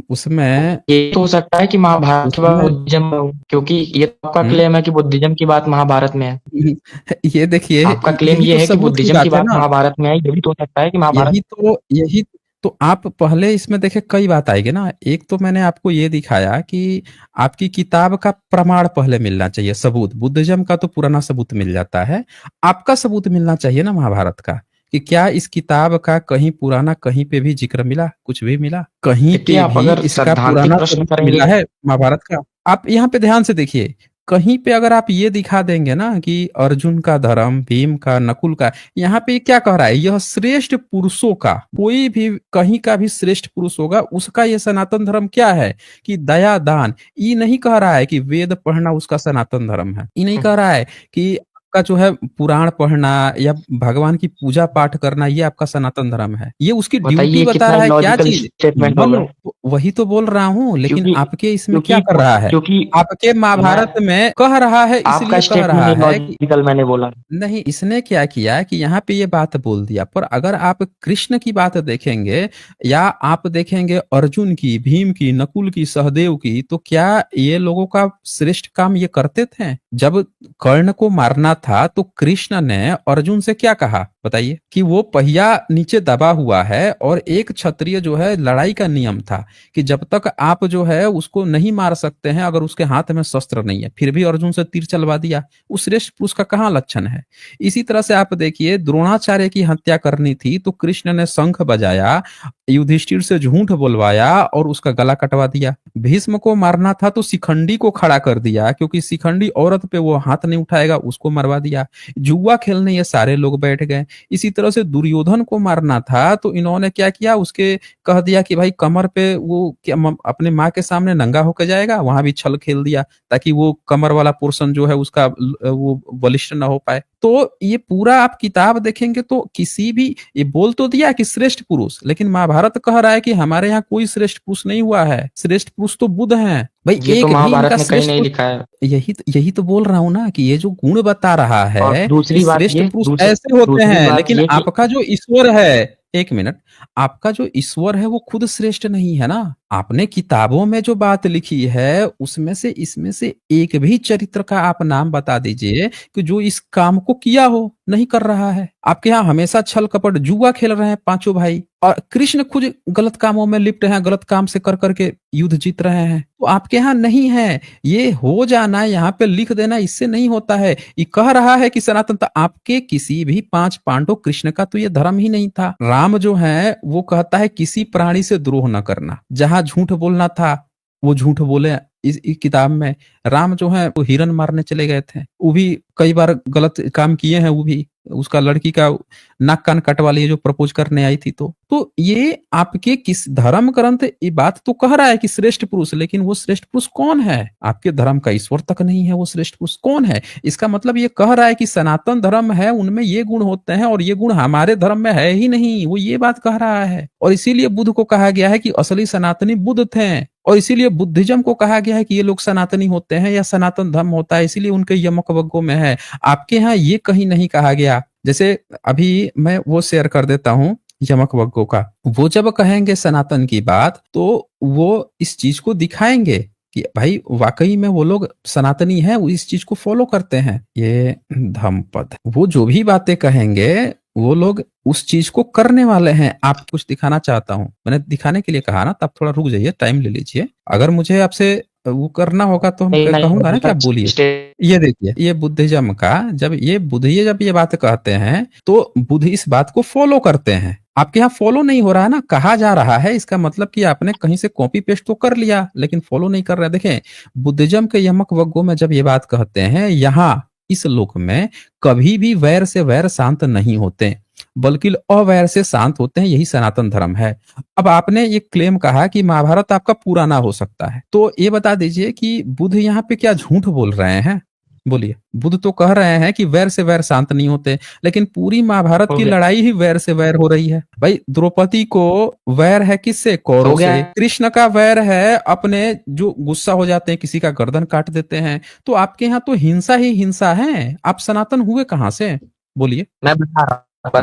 उसमें ये तो हो सकता है कि महाभारत के बाद उसमें बुद्धिज्म हो, क्योंकि ये तो आपका हम्म, क्लेम है कि बुद्धिज्म की बात महाभारत में है। ये देखिए, आपका क्लेम यही ये तो है कि सबूत की बुद्धिज्म की बात है बात ना। महाभारत में है, ये भी तो हो सकता है कि महाभारत। यही तो आप पहले इसमें देखे कई बात आएगी ना। एक तो मैंने आपको ये दिखाया कि आपकी किताब का प्रमाण पहले मिलना चाहिए, सबूत। बुद्धिज्म का तो पुराना सबूत मिल जाता है, आपका सबूत मिलना चाहिए ना महाभारत का, कि क्या इस किताब का कहीं पुराना कहीं पे भी जिक्र मिला, कुछ भी मिला, कहीं देखिए पे आप भी अगर इसका सैद्धांतिक पुराना प्रश्न सबूत करेंगे। मिला है महाभारत का। आप यहाँ पे ध्यान से देखिए, कहीं पे अगर आप ये दिखा देंगे ना कि अर्जुन का धर्म, भीम का, नकुल का, यहाँ पे क्या कह रहा है, यह श्रेष्ठ पुरुषों का, कोई भी कहीं का भी श्रेष्ठ पुरुष होगा उसका ये सनातन धर्म क्या है कि दया दान। ये नहीं कह रहा है कि वेद पढ़ना उसका सनातन धर्म है, ये नहीं कह रहा है कि आपका जो है पुराण पढ़ना या भगवान की पूजा पाठ करना ये आपका सनातन धर्म है। ये उसकी ड्यूटी बताइए बता कितना रहा है, क्या इलॉजिकल चीज, स्टेटमेंट मन। होगा। वही तो बोल रहा हूँ, लेकिन क्योंकि आपके इसमें क्या क्योंकि कर रहा है, क्योंकि आपके मैं महाभारत में कह रहा है, आपका इसलिए कह स्टेटमेंट रहा है कि इलॉजिकल मैंने बोला। नहीं, इसने क्या किया कि यहाँ पे ये बात बोल दिया। पर अगर आप कृष्ण की बात देखेंगे या आप देखेंगे अर्जुन की, भीम की, नकुल की, सहदेव की, तो क्या ये लोगों का श्रेष्ठ काम ये करते थे? जब कर्ण को मारना था तो कृष्ण ने अर्जुन से क्या कहा बताइए, कि वो पहिया नीचे दबा हुआ है और एक क्षत्रिय जो है, लड़ाई का नियम था कि जब तक आप जो है उसको नहीं मार सकते हैं अगर उसके हाथ में शस्त्र नहीं है, फिर भी अर्जुन से तीर चलवा दिया। उस श्रेष्ठ पुरुष का कहाँ लक्षण है? इसी तरह से आप देखिए, द्रोणाचार्य की हत्या करनी थी तो कृष्ण ने शंख बजाया, युधिष्ठिर से झूठ बोलवाया और उसका गला कटवा दिया। भीष्म को मारना था तो शिखंडी को खड़ा कर दिया, क्योंकि शिखंडी औरत पे वो हाथ नहीं उठाएगा, उसको मरवा दिया। जुआ खेलने ये सारे लोग बैठ गए। इसी तरह से दुर्योधन को मारना था तो इन्होंने क्या किया, उसके कह दिया कि भाई कमर पे वो क्या अपने माँ के सामने नंगा होकर जाएगा, वहां भी छल खेल दिया ताकि वो कमर वाला पोर्शन जो है उसका वो बलिष्ठ ना हो पाए। तो ये पूरा आप किताब देखेंगे तो किसी भी, ये बोल तो दिया कि श्रेष्ठ पुरुष, लेकिन महाभारत कह रहा है कि हमारे यहाँ कोई श्रेष्ठ पुरुष नहीं हुआ है, श्रेष्ठ पुरुष तो बुद्ध हैं भाई, ये तो एक भी महाभारत इनका में कहीं श्रेष्ठ नहीं पुरुष। लिखा है। यही तो बोल रहा हूं ना कि ये जो गुण बता रहा और है कि दूसरी बात श्रेष्ठ ये पुरुष ऐसे होते दूसरी हैं, बात लेकिन ये कि आपका जो ईश्वर है, एक मिनट, आपका जो ईश्वर है वो खुद श्रेष्ठ नहीं है ना। आपने किताबों में जो बात लिखी है उसमें से, इसमें से एक भी चरित्र का आप नाम बता दीजिए कि जो इस काम को किया हो, नहीं कर रहा है। आपके यहाँ हमेशा छल कपट, जुआ खेल रहे हैं पांचों भाई, और कृष्ण खुद गलत कामों में लिप्त हैं, गलत काम से कर करके युद्ध जीत रहे हैं, तो आपके यहाँ नहीं है। ये हो जाना, यहाँ पे लिख देना, इससे नहीं होता है। ये कह रहा है कि सनातन, तो आपके किसी भी 5 पांडव, कृष्ण का तो ये धर्म ही नहीं था। राम जो है वो कहता है किसी प्राणी से द्रोह न करना, जहां झूठ बोलना था वो झूठ बोले। इस किताब में राम जो है वो हिरन मारने चले गए थे, वो भी कई बार गलत काम किए हैं, वो भी उसका लड़की का नाक कान कटवा लिए जो प्रपोज करने आई थी। तो ये आपके किस धर्म ग्रंथ ये बात तो कह रहा है कि श्रेष्ठ पुरुष, लेकिन वो श्रेष्ठ पुरुष कौन है? आपके धर्म का ईश्वर तक नहीं है वो श्रेष्ठ पुरुष कौन है? इसका मतलब ये कह रहा है कि सनातन धर्म है उनमें ये गुण होते हैं और ये गुण हमारे धर्म में है ही नहीं, वो ये बात कह रहा है। और इसीलिए बुद्ध को कहा गया है कि असली सनातनी बुद्ध थे, और इसीलिए बुद्धिज्म को कहा गया है कि ये लोग सनातनी होते हैं या सनातन धर्म होता है, इसीलिए उनके यमक वग्गों में है। आपके यहाँ ये कहीं नहीं कहा गया। जैसे अभी मैं वो शेयर कर देता हूं यमक वग्गों का, वो जब कहेंगे सनातन की बात तो वो इस चीज को दिखाएंगे कि भाई वाकई में वो लोग सनातनी हैं, वो इस चीज को फॉलो करते हैं। ये धम्मपद, वो जो भी बातें कहेंगे वो लोग उस चीज को करने वाले हैं। आप कुछ दिखाना चाहता हूं, मैंने दिखाने के लिए कहा ना, तब थोड़ा रुक जाइए, टाइम ले लीजिए। अगर मुझे आपसे वो करना होगा तो हम नहीं नहीं कहूंगा ना कि आप बोलिए। ये देखिए, ये बुद्धिज्म का जब ये बात कहते हैं तो बुद्ध इस बात को फॉलो करते हैं। आपके यहाँ फॉलो नहीं हो रहा है ना, कहा जा रहा है, इसका मतलब कि आपने कहीं से कॉपी पेस्ट तो कर लिया लेकिन फॉलो नहीं कर रहे। देखें, बुद्धिज्म के यमक वग्गों में जब ये बात कहते हैं, यहाँ इस लोक में कभी भी वैर से वैर शांत नहीं होते, बल्कि अवैर से शांत होते हैं। यही सनातन धर्म है। अब आपने ये क्लेम कहा कि महाभारत आपका पुराना हो सकता है, तो ये बता दीजिए कि बुद्ध यहाँ पे क्या झूठ बोल रहे हैं? बोलिए। बुद्ध तो कह रहे हैं कि वैर से वैर शांत नहीं होते, लेकिन पूरी महाभारत की लड़ाई ही वैर से वैर हो रही है। भाई, द्रौपदी को वैर है किससे? कौरव से। कृष्ण का वैर है अपने जो गुस्सा हो जाते हैं, किसी का गर्दन काट देते हैं। तो आपके यहाँ तो हिंसा ही हिंसा है। आप सनातन हुए कहाँ से? बोलिए। मैं बता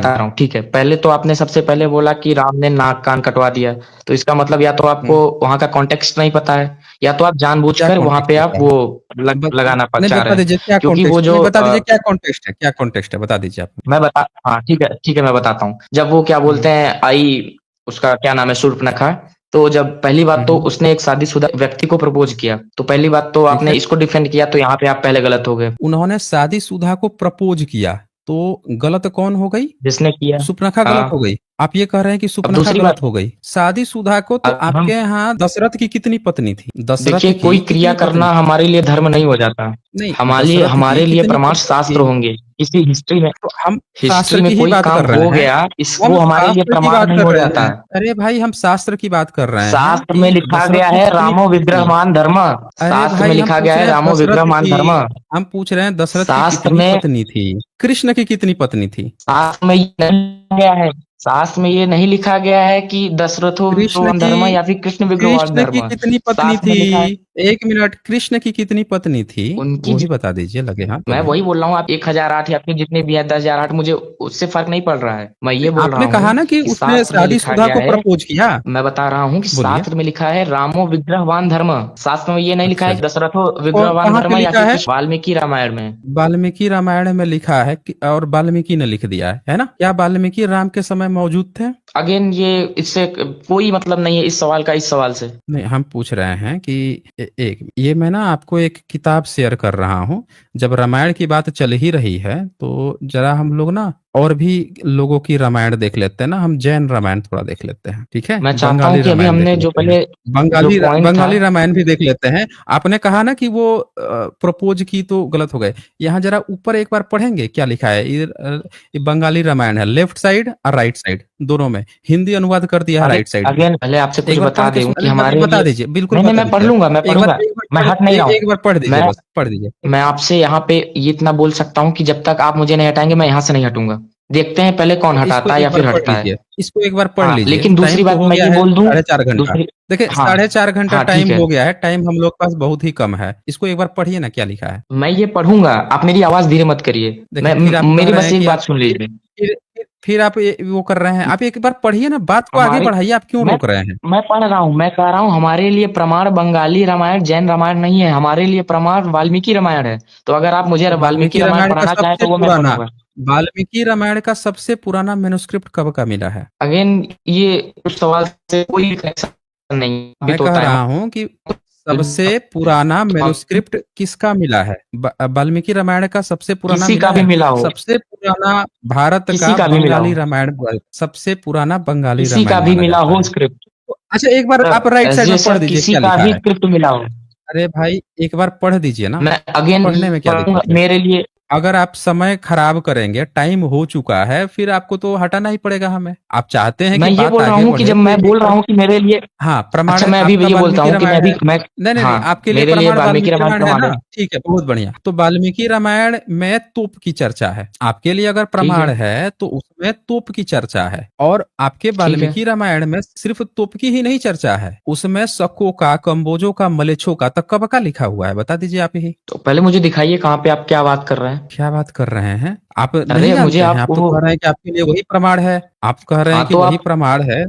रहा हूँ, ठीक है। पहले तो आपने सबसे पहले बोला कि राम ने नाक कान कटवा दिया, तो इसका मतलब या तो आपको वहां का कॉन्टेक्स्ट नहीं पता है, या तो आप जानबूझकर वहां पे आप वो लगाना चाह रहे हैं। क्योंकि वो जो बता दीजिए क्या कॉन्टेक्स्ट है, क्या कॉन्टेक्स्ट है, बता दीजिए आप। हाँ ठीक है मैं बताता हूँ। जब वो क्या बोलते हैं, आई उसका क्या नाम है, शूर्पणखा, तो जब पहली बात तो उसने एक शादीशुदा व्यक्ति को प्रपोज किया, तो पहली बात तो आपने इसको डिफेंड किया, तो यहाँ पे आप पहले गलत हो गए। उन्होंने शादीशुदा को प्रपोज किया तो गलत कौन हो गई? जिसने किया, शूर्पणखा गलत हो गई। आप ये कह रहे हैं कि शूर्पणखा गलत हो गई। शादीशुदा को तो आपके यहाँ दशरथ की कितनी पत्नी थी? देखिए, कोई क्रिया करना हमारे लिए धर्म नहीं हो जाता। नहीं, हमारे लिए प्रमाण शास्त्र होंगे। किसी हिस्ट्री में तो हम हिस्ट्री में कोई काम हो गया, इसको हमारे लिए प्रमाण नहीं हो जाता है। अरे भाई, हम शास्त्र की बात कर रहे हैं। शास्त्र में लिखा गया है रामो विग्रहवान धर्म। शास्त्र में लिखा गया है रामो विग्रहवान धर्म। हम पूछ रहे हैं दशरथ की कितनी पत्नी थी, कृष्ण की कितनी पत्नी थी? शास्त्र में नहीं गया है, शास्त्र में ये नहीं लिखा गया है कि दशरथो विग्रहवान धर्म या फिर कृष्ण विग्रहवान धर्म। कृष्ण की कितनी पत्नी थी? एक मिनट, कृष्ण की कितनी पत्नी थी उनकी? वही बता दीजिए, लगे हाथ। मैं वही बोल रहा हूँ, आप 1008 या फिर जितने भी है 10,008, मुझे उससे फर्क नहीं पड़ रहा है। मैं ये बोल रहा हूँ, आपने कहा ना कि उसने शादीशुदा को प्रपोज किया। मैं बता रहा हूँ कि शास्त्र में लिखा है रामो विग्रहवान धर्म। शास्त्र में ये नहीं लिखा है दशरथो विग्रहवान धर्म या फिर वाल्मीकि रामायण में। वाल्मीकि रामायण में लिखा है और वाल्मीकि ने लिख दिया है ना? क्या वाल्मीकि राम के समय मौजूद थे? अगेन, ये इससे कोई मतलब नहीं है इस सवाल का, इस सवाल से नहीं। हम पूछ रहे हैं कि एक ये मैं ना आपको एक किताब शेयर कर रहा हूँ। जब रामायण की बात चल ही रही है तो जरा हम लोग ना और भी लोगों की रामायण देख लेते हैं ना। हम जैन रामायण थोड़ा देख लेते हैं, ठीक है? मैं चाहता हूँ कि अभी हमने जो पहले बंगाली रामायण भी देख लेते हैं। आपने कहा ना कि वो प्रपोज की तो गलत हो गए। यहाँ जरा ऊपर एक बार पढ़ेंगे क्या लिखा है। ये बंगाली रामायण है, लेफ्ट साइड और राइट साइड दोनों में हिंदी अनुवाद कर दिया है राइट साइड। अगेन, पहले आपसे कुछ बता दूं कि हमारे बता दीजिए। बिल्कुल नहीं, मैं पढ़ लूंगा, मैं हट नहीं रहा हूँ। एक बार पढ़ दीजिए, बस पढ़ दीजिए। मैं आपसे यहाँ पे ये इतना बोल सकता हूँ कि जब तक आप मुझे नहीं हटाएंगे मैं यहाँ से नहीं हटूंगा। देखते हैं पहले कौन हटाता है या फिर हटता है। इसको एक बार पढ़ लीजिए। लेकिन दूसरी बात मैं ये बोल दूं, 4.5 घंटा देखिए, 4.5 घंटा टाइम हो गया है। टाइम हम लोग के पास बहुत ही कम है। इसको एक बार पढ़िए ना, क्या लिखा है। मैं ये पढ़ूंगा, आप मेरी आवाज धीरे मत करिए। मेरी बस एक बात सुन लीजिए। फिर आप वो कर रहे हैं। आप एक बार पढ़िए ना, बात को आगे बढ़ाइए। आप क्यों रोक रहे हैं? मैं पढ़ रहा हूँ, मैं कह रहा हूँ हमारे लिए प्रमाण बंगाली रामायण जैन रामायण नहीं है, हमारे लिए प्रमाण वाल्मीकि रामायण है। तो अगर आप मुझे वाल्मीकि रामायण पढ़ाना चाहें तो वो मैं पढ़ूंगा। वाल्मीकि रामायण का सबसे पुराना मैन्युस्क्रिप्ट कब का मिला है? अगेन, ये उस सवाल से कोई कनेक्शन नहीं। मैं कह रहा हूँ कि सबसे पुराना मैन्युस्क्रिप्ट किसका मिला है? वाल्मीकि रामायण का सबसे पुराना किसी का भी मिला हो। सबसे पुराना भारत का बंगाली रामायण, सबसे पुराना बंगाली रामायण किसी का भी मिला हो स्क्रिप्ट। अच्छा, एक बार आप राइट साइड में पढ़ दीजिए, किसी का भी स्क्रिप्ट मिला हो। अरे भाई, एक बार पढ़ दीजिए ना। मैं अगेन पढ़ने में क्या दिक्कत है? मेरे लिए अगर आप समय खराब करेंगे, टाइम हो चुका है, फिर आपको तो हटाना ही पड़ेगा हमें। आप चाहते हैं कि मैं ये बोल रहा हूँ कि जब मैं बोल रहा हूँ कि मेरे लिए प्रमाण। अच्छा, मैं अभी ये बोलता हूँ कि नहीं, आपके लिए वाल्मीकि रामायण है ना? ठीक है, बहुत बढ़िया। तो वाल्मीकि रामायण में तोप की चर्चा है। आपके लिए अगर प्रमाण है तो उसमें तोप की चर्चा है। और आपके वाल्मीकि रामायण में सिर्फ तोप की ही नहीं चर्चा है, उसमें शकों का, कंबोजों का, मलेच्छों का, तक कब का लिखा हुआ है, बता दीजिए आप ही। तो पहले मुझे दिखाइए कहाँ पे आप क्या बात कर रहे हैं। क्या बात कर रहे हैं आप? अरे मुझे आप तो कह रहे हैं कि आपके लिए वही प्रमाण है। आप कह रहे हैं कि वही प्रमाण है।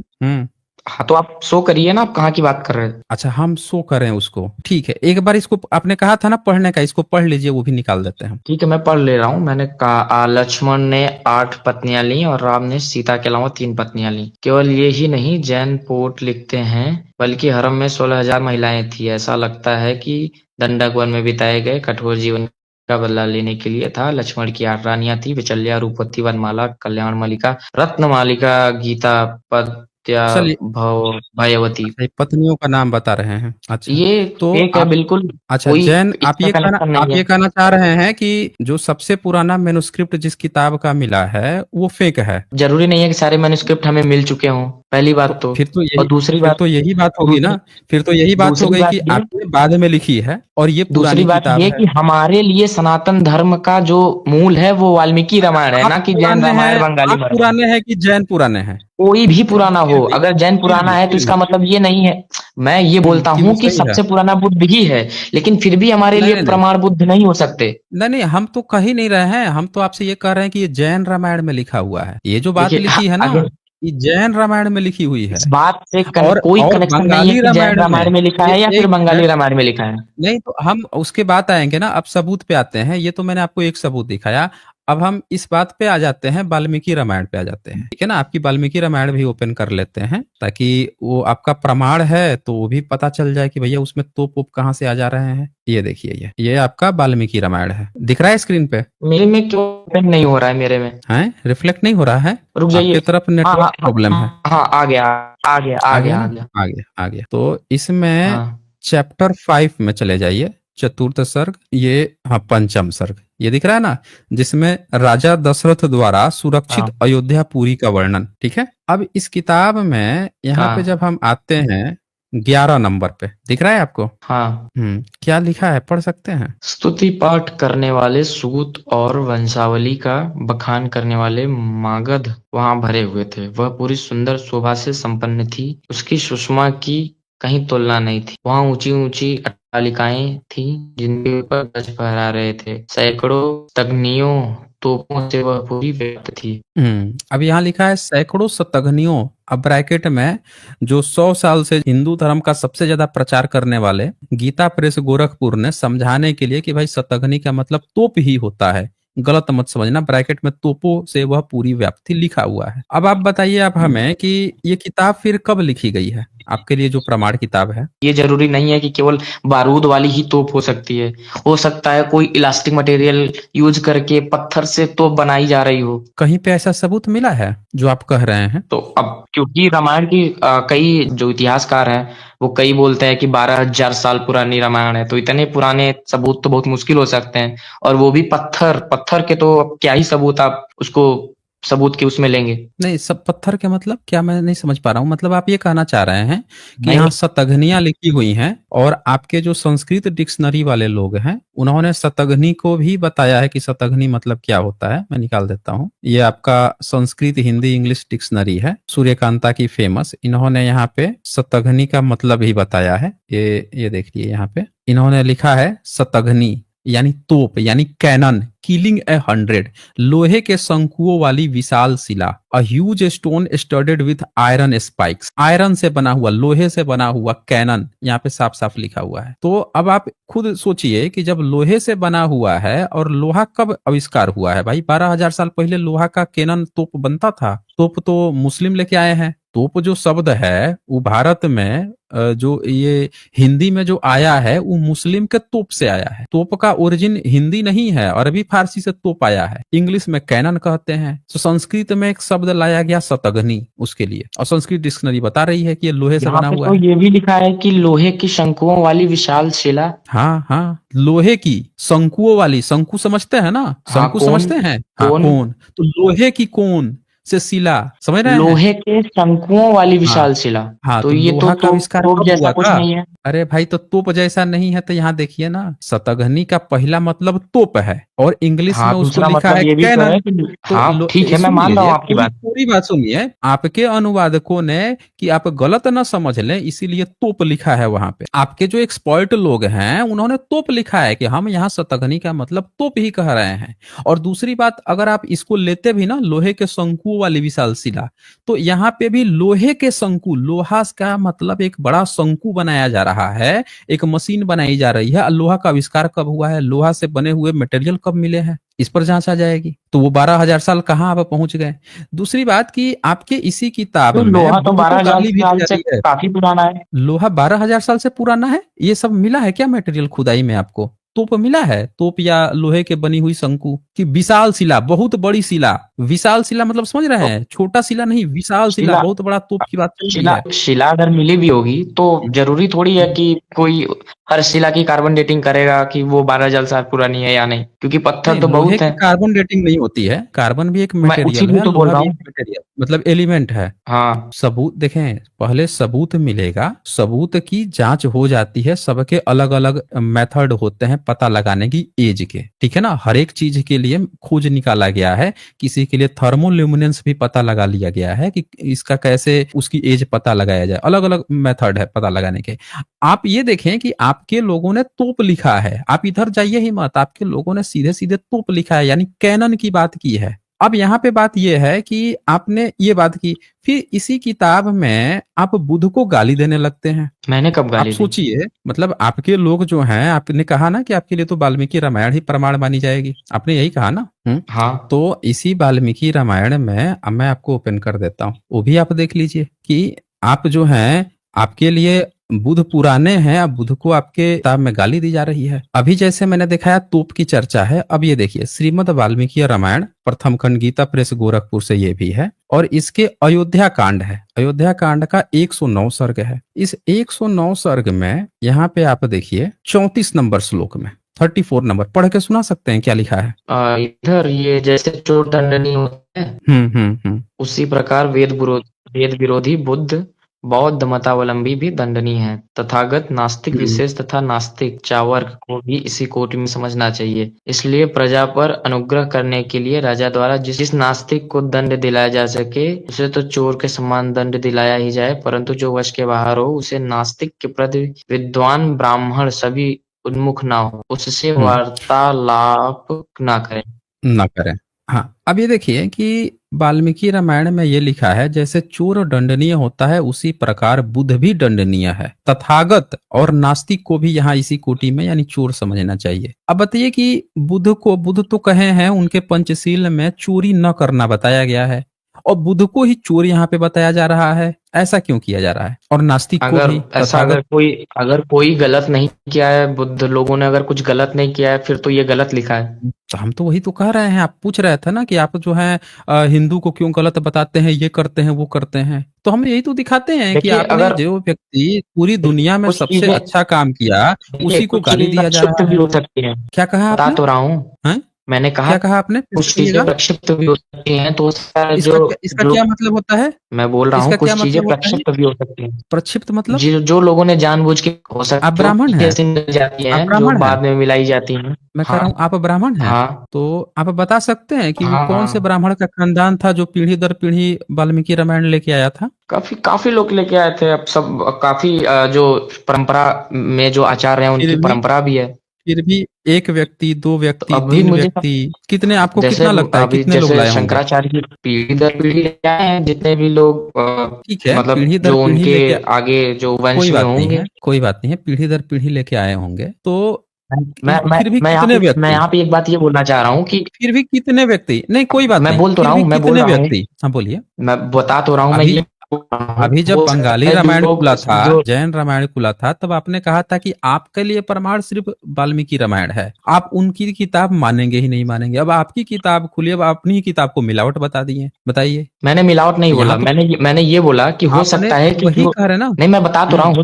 हाँ तो आप शो करिए ना, आप कहाँ की बात कर रहे हैं? अच्छा, हम शो करें उसको, ठीक है। एक बार इसको आपने कहा था ना पढ़ने का, इसको पढ़ लीजिए, वो भी निकाल देते हैं हम। ठीक है, मैं पढ़ ले रहा हूँ। मैंने कहा, लक्ष्मण ने 8 पत्नियां ली और राम ने सीता के अलावा 3 पत्नियां ली। केवल ये ही नहीं, जैन पोर्ट लिखते हैं, बल्कि हरम में 16,000 महिलाएं थी। ऐसा लगता है कि दंडक वन में बिताए गए कठोर जीवन का बदला लेने के लिए था। लक्ष्मण की 8 रानियां थी, विचल्या, रूपवती, वनमाला, कल्याण मालिका, रत्नमालिका, गीता, पत्या, चलिए, भयवती। अच्छा, ये पत्नियों का नाम बता रहे हैं, अच्छा। ये तो फेक है आप, बिल्कुल, अच्छा कोई जैन, इसका कनेक्शन आप नहीं ये है। कहना चाह रहे हैं कि जो सबसे पुराना मैन्युस्क्रिप्ट जिस किताब का मिला है वो फेक है। जरूरी नहीं है कि सारे मैन्युस्क्रिप्ट हमें मिल चुके हों, पहली बात तो। और दूसरी फिर बात, तो यही बात होगी ना, दूसरी फिर तो यही बात हो दूसरी गई बात कि ये आपने बाद में लिखी है और ये दूसरी पुरानी बात किताब ये है। कि हमारे लिए सनातन धर्म का जो मूल है वो वाल्मीकि रामायण है, आप ना कि जैन पुराने रामायण, हैं, बंगाली आप रामायण। पुराने हैं कि जैन पुराने हैं? कोई भी पुराना हो, फिर भी, अगर जैन पुराना है तो फिर भी, इसका मतलब ये नहीं है। मैं ये बोलता कि वो हूँ कि सही है। सबसे पुराना बुद्ध ही है, लेकिन फिर भी हमारे नहीं लिए नहीं नहीं प्रमाण बुद्ध नहीं हो सकते। नहीं नहीं, हम तो कह ही नहीं रहे हैं, हम तो आपसे ये कह रहे हैं कि ये जैन रामायण में लिखा हुआ है, ये जो बात देखिए, लिखी है ना, अगर ये जैन रामायण में लिखी हुई इस है। बात से कोई और कनेक्शन नहीं है बंगाली कि जैन रामायण में, रामायण में लिखा है या फिर एक बंगाली मिनट, रामायण में लिखा है। नहीं तो हम उसके बाद आएंगे ना, अब सबूत पे आते हैं। ये तो मैंने आपको एक सबूत दिखाया, अब हम इस बात पे आ जाते हैं, वाल्मीकि रामायण पे आ जाते हैं, ठीक है ना। आपकी वाल्मीकि रामायण भी ओपन कर लेते हैं, ताकि वो आपका प्रमाण है तो वो भी पता चल जाए कि भैया उसमें तोप वोप कहाँ से आ जा रहे हैं। ये देखिए, ये आपका वाल्मीकि रामायण है, दिख रहा है स्क्रीन पे? मेरे में क्यों ओपन नहीं हो रहा है मेरे में? है, रिफ्लेक्ट नहीं हो रहा है? रुक आपके जाइए। तरफ हाँ नेटवर्क हाँ हाँ प्रॉब्लम है। हाँ हाँ, आ गया, आ गया, आ आ गया गया, ना, आ गया। आ गया, आ गया। तो इसमें हाँ चैप्टर 5 में चले जाइए, चतुर्थ सर्ग, ये, हाँ, पंचम सर्ग, ये दिख रहा है ना, जिसमें राजा दशरथ द्वारा सुरक्षित हाँ अयोध्यापुरी का वर्णन, ठीक है। अब इस किताब में यहाँ पे हाँ जब हम आते हैं 11 नंबर पे, दिख रहा है आपको? हाँ। क्या लिखा है, पढ़ सकते हैं? स्तुति पाठ करने वाले सूत और वंशावली का बखान करने वाले मागध वहां भरे हुए थे। वह पूरी सुंदर शोभा से संपन्न थी, उसकी सुषमा की कहीं तुलना नहीं थी। वहां ऊंची ऊंची अट्टालिकाएं थीं, जिनके ऊपर गज फहरा रहे थे। सैकड़ों तगनियों तोपों से वह पूरी व्याप्त थी। अब यहाँ लिखा है सैकड़ों शतघ्नियों, अब ब्रैकेट में, जो 100 साल से हिंदू धर्म का सबसे ज्यादा प्रचार करने वाले गीता प्रेस गोरखपुर ने समझाने के लिए कि भाई शतघ्नी का मतलब तोप ही होता है, गलत मत समझना, ब्रैकेट में तोपों से वह पूरी व्याप्ति लिखा हुआ है। अब आप बताइए आप हमें कि ये किताब फिर कब लिखी गई है, आपके लिए जो प्रमाण किताब है? ये जरूरी नहीं है कि केवल बारूद वाली ही तोप हो सकती है। हो सकता है कोई इलास्टिक मटेरियल यूज करके पत्थर से तोप बनाई जा रही हो। कहीं पे ऐसा सबूत मिला है जो आप कह रहे हैं? तो अब क्योंकि रामायण की कई जो इतिहासकार हैं वो कई बोलते हैं कि 12,000 साल पुरानी रामायण है, तो इतने पुराने सबूत तो बहुत मुश्किल हो सकते हैं। और वो भी पत्थर पत्थर के, तो अब क्या ही सबूत आप उसको सबूत के उसमें लेंगे। नहीं, सब पत्थर के मतलब क्या, मैं नहीं समझ पा रहा हूँ। मतलब आप ये कहना चाह रहे हैं कि नहीं, यहाँ शतघ्नियां लिखी हुई हैं, और आपके जो संस्कृत डिक्शनरी वाले लोग हैं उन्होंने शतघ्नी को भी बताया है कि शतघ्नी मतलब क्या होता है। मैं निकाल देता हूँ, ये आपका संस्कृत हिंदी इंग्लिश डिक्शनरी है, सूर्यकांता की फेमस, इन्होंने यहाँ पे शतघ्नी का मतलब ही बताया है। ये देखिए, यहाँ पे इन्होंने लिखा है शतघ्नी यानी तोप, यानी कैनन, किलिंग ए 100, लोहे के शंकुओं वाली विशाल शिला, a huge stone studded with iron spikes, iron से बना हुआ, लोहे से बना हुआ कैनन, यहाँ पे साफ साफ लिखा हुआ है। तो अब आप खुद सोचिए कि जब लोहे से बना हुआ है, और लोहा कब आविष्कार हुआ है भाई? 12,000 साल पहले लोहा का कैनन तोप बनता था। तोप तो मुस्लिम लेके आए हैं। तोप जो शब्द है वो भारत में जो ये हिंदी में जो आया है वो मुस्लिम के तोप से आया है। तोप का ओरिजिन हिंदी नहीं है, अरबी फारसी से तोप आया है। इंग्लिश में कैनन कहते हैं। तो संस्कृत में एक शब्द लाया गया शतघ्नी उसके लिए, और संस्कृत डिक्शनरी बता रही है कि ये लोहे से यहाँ बना पे हुआ तो है। ये भी लिखा है कि लोहे की शंकुओं वाली विशाल शिला। हाँ हाँ, लोहे की शंकुओं वाली, शंकु समझते हैं ना, हाँ, शंकु कौन? समझते हैं, हाँ, कौन? कोन, तो लोहे की कोन से शिला, समझ रहे हैं? लोहे के शंकुओं वाली हाँ विशाल शिला। हाँ, तो तो ये तो लोहा का तोप आविष्कार तोप कब जैसा हुआ कुछ था? नहीं है। अरे भाई, तो तोप जैसा नहीं है तो यहाँ देखिए ना, शतघ्नी का पहला मतलब तोप है, और इंग्लिश हाँ, में उसको दूसरा लिखा मतलब है ये भी तो है कैनन। कि तो हाँ ठीक है, मैं सुन मान रहा हूँ लीजिए, आपकी पूरी बात। पूरी बात सुनिए, आपके अनुवादकों ने, कि आप गलत ना समझ लें, इसीलिए तोप लिखा है वहां पे। आपके जो एक्सपर्ट लोग हैं उन्होंने तोप लिखा है, कि हम यहाँ शतघ्नी का मतलब तोप ही कह रहे हैं। और दूसरी बात, अगर आप इसको लेते भी ना, लोहे के शंकुओं वो वाली विशाल शिला। तो यहाँ पे भी लोहे के शंकु, लोहा का मतलब एक बड़ा शंकु बनाया जा रहा है, एक मशीन बनाई जा रही है। और लोहा का आविष्कार कब हुआ है, लोहा से बने हुए मटेरियल कब मिले हैं, इस पर जांचा जाएगी। तो वो 12,000 साल कहाँ आप पहुंच गए। दूसरी बात कि आपके इसी किताब तो में लोहा तो बुद्ध को 12,000 गाली भी दी साल जा से रही है। काफी पुराना है। लोहा 12,000 साल से पुराना है। ये सब मिला है क्या मटेरियल खुदाई में आपको? तोप मिला है, तोप या लोहे के बनी हुई शंकु की विशाल शिला, बहुत बड़ी शिला। विशाल शिला मतलब समझ रहे तो हैं, छोटा शिला नहीं, विशाल शिला, शिला बहुत बड़ा तोप की बात चल रही शिला है। शिला अगर मिली भी होगी तो जरूरी थोड़ी है कि कोई हर शिला की कार्बन डेटिंग करेगा कि वो 12,000 साल पुरानी है या नहीं, क्योंकि पत्थर नहीं, तो लोहे बहुत है। की कार्बन डेटिंग नहीं होती है। कार्बन भी एक मैं उसी मटेरियल लिए है, तो बोल लोहा रहा भी एक हूँ। मटेरियल मतलब एलिमेंट है। हाँ सबूत देखें, पहले सबूत मिलेगा, सबूत की जांच हो जाती है। सबके अलग अलग मेथड होते हैं पता लगाने की एज के, ठीक है ना। हर एक चीज के लिए खोज निकाला गया है। किसी के लिए थर्मोल्यूमिनेंस भी पता लगा लिया गया है कि इसका कैसे उसकी एज पता लगाया जाए। अलग अलग मेथड है पता लगाने के। आप ये देखें कि आपके लोगों ने तोप लिखा है, आप इधर जाइए ही मत, आपके लोगों ने सीधे सीधे तोप लिखा है, यानी कैनन की बात की है। अब यहाँ पे बात यह है कि आपने ये बात की, फिर इसी किताब में आप बुद्ध को गाली देने लगते हैं। मैंने कब आप गाली दी? सोचिए, मतलब आपके लोग जो हैं, आपने कहा ना कि आपके लिए तो वाल्मीकि रामायण ही प्रमाण मानी जाएगी, आपने यही कहा ना। हाँ तो इसी वाल्मीकि रामायण में अब मैं आपको ओपन कर देता हूँ, वो भी आप देख लीजिए कि आप जो हैं, आपके लिए बुद्ध पुराने हैं, अब बुद्ध को आपके किताब में गाली दी जा रही है। अभी जैसे मैंने दिखाया तोप की चर्चा है, अब ये देखिए श्रीमद् वाल्मीकि रामायण प्रथम खंड, गीता प्रेस गोरखपुर से ये भी है। और इसके अयोध्या कांड है, अयोध्या कांड का 109 सर्ग है। इस 109 सर्ग में यहाँ पे आप देखिए 34 नंबर श्लोक में 34 नंबर पढ़ के सुना सकते हैं क्या लिखा है? इधर ये जैसे चोर दंडनीय होते हैं, उसी प्रकार वेद विरोधी बुद्ध बौद्ध मतावलंबी भी दंडनीय है। तथागत नास्तिक विशेष तथा नास्तिक चावर्ग को भी इसी कोटि में समझना चाहिए। इसलिए प्रजा पर अनुग्रह करने के लिए राजा द्वारा जिस नास्तिक को दंड दिलाया जा सके, उसे तो चोर के समान दंड दिलाया ही जाए, परंतु जो वश के बाहर हो, उसे नास्तिक के प्रति विद्वान ब्राह्मण सभी उन्मुख ना हो, उससे वार्तालाप ना करें। हाँ, अब ये देखिए कि वाल्मीकि रामायण में ये लिखा है, जैसे चोर दंडनीय होता है उसी प्रकार बुद्ध भी दंडनीय है। तथागत और नास्तिक को भी यहाँ इसी कोटि में यानी चोर समझना चाहिए। अब बताइए कि बुद्ध तो कहे हैं, उनके पंचशील में चोरी न करना बताया गया है, और बुद्ध को ही चोर यहाँ पे बताया जा रहा है। ऐसा क्यों किया जा रहा है? और नास्तिक को भी अगर कोई गलत नहीं किया है, बुद्ध लोगों ने अगर कुछ गलत नहीं किया है, फिर तो ये गलत लिखा है। तो हम तो वही तो कह रहे हैं, आप पूछ रहे थे ना कि आप जो है हिंदू को क्यों गलत बताते हैं, ये करते हैं वो करते हैं। तो हम यही तो दिखाते हैं कि आपने जो व्यक्ति पूरी दुनिया में सबसे अच्छा काम किया, उसी को गाली दिया जा रहा भी हो सकती है। क्या कहा बता आपने? तो रहा हूँ, मैंने कहा क्या कहा आपने? कुछ चीजें प्रक्षिप्त भी हो सकती हैं, तो इसका क्या मतलब होता है? मैं बोल रहा हूँ, कुछ चीजें प्रक्षिप्त भी हो सकती हैं। प्रक्षिप्त मतलब जो लोगों ने जानबूझ के हो सकता है, आप ब्राह्मण हैं, जाती हैं, जो बाद में मिलाई जाती हैं। मैं कह रहा हूँ आप ब्राह्मण हैं। हाँ, तो आप बता सकते हैं कि वो हाँ, कौन से ब्राह्मण का खानदान था जो पीढ़ी दर पीढ़ी वाल्मीकि रामायण लेके आया था? काफी लोग लेके आए थे। अब सब काफी जो परंपरा में जो आचार्य हैं, उनकी परंपरा भी है। फिर भी एक व्यक्ति, दो व्यक्ति, तो तीन व्यक्ति, कितने, आपको कितना लगता है कितने लोग लाए होंगे? शंकराचार्य की पीढ़ी दर पीढ़ी लेके आए हैं, जितने भी लोग ठीक है, मतलब पीढ़ी दर जो पीढ़ी उनके लेके आगे जो वंश में होंगे। कोई बात नहीं है, पीढ़ी दर पीढ़ी लेके आए होंगे। तो फिर भी कितने व्यक्ति, मैं यहाँ पे एक बात ये बोलना चाह रहा हूँ कि फिर भी कितने व्यक्ति, नहीं कोई बात नहीं, मैं बोल तो रहा हूँ, कितने व्यक्ति, हाँ बोलिए। मैं बता तो रहा हूँ, मैं ये अभी जब बंगाली रामायण खुला था, जैन रामायण खुला था, तब आपने कहा था कि आपके लिए प्रमाण सिर्फ वाल्मीकि रामायण है, आप उनकी किताब मानेंगे ही नहीं मानेंगे। अब आपकी किताब खुली, अब अपनी ही किताब को मिलावट बता दी है, बताइए। मैंने मिलावट नहीं बोला, मैंने ये बोला कि हो सकता है कि वही कह रहे ना, नहीं मैं बता तो रहा हूँ, हो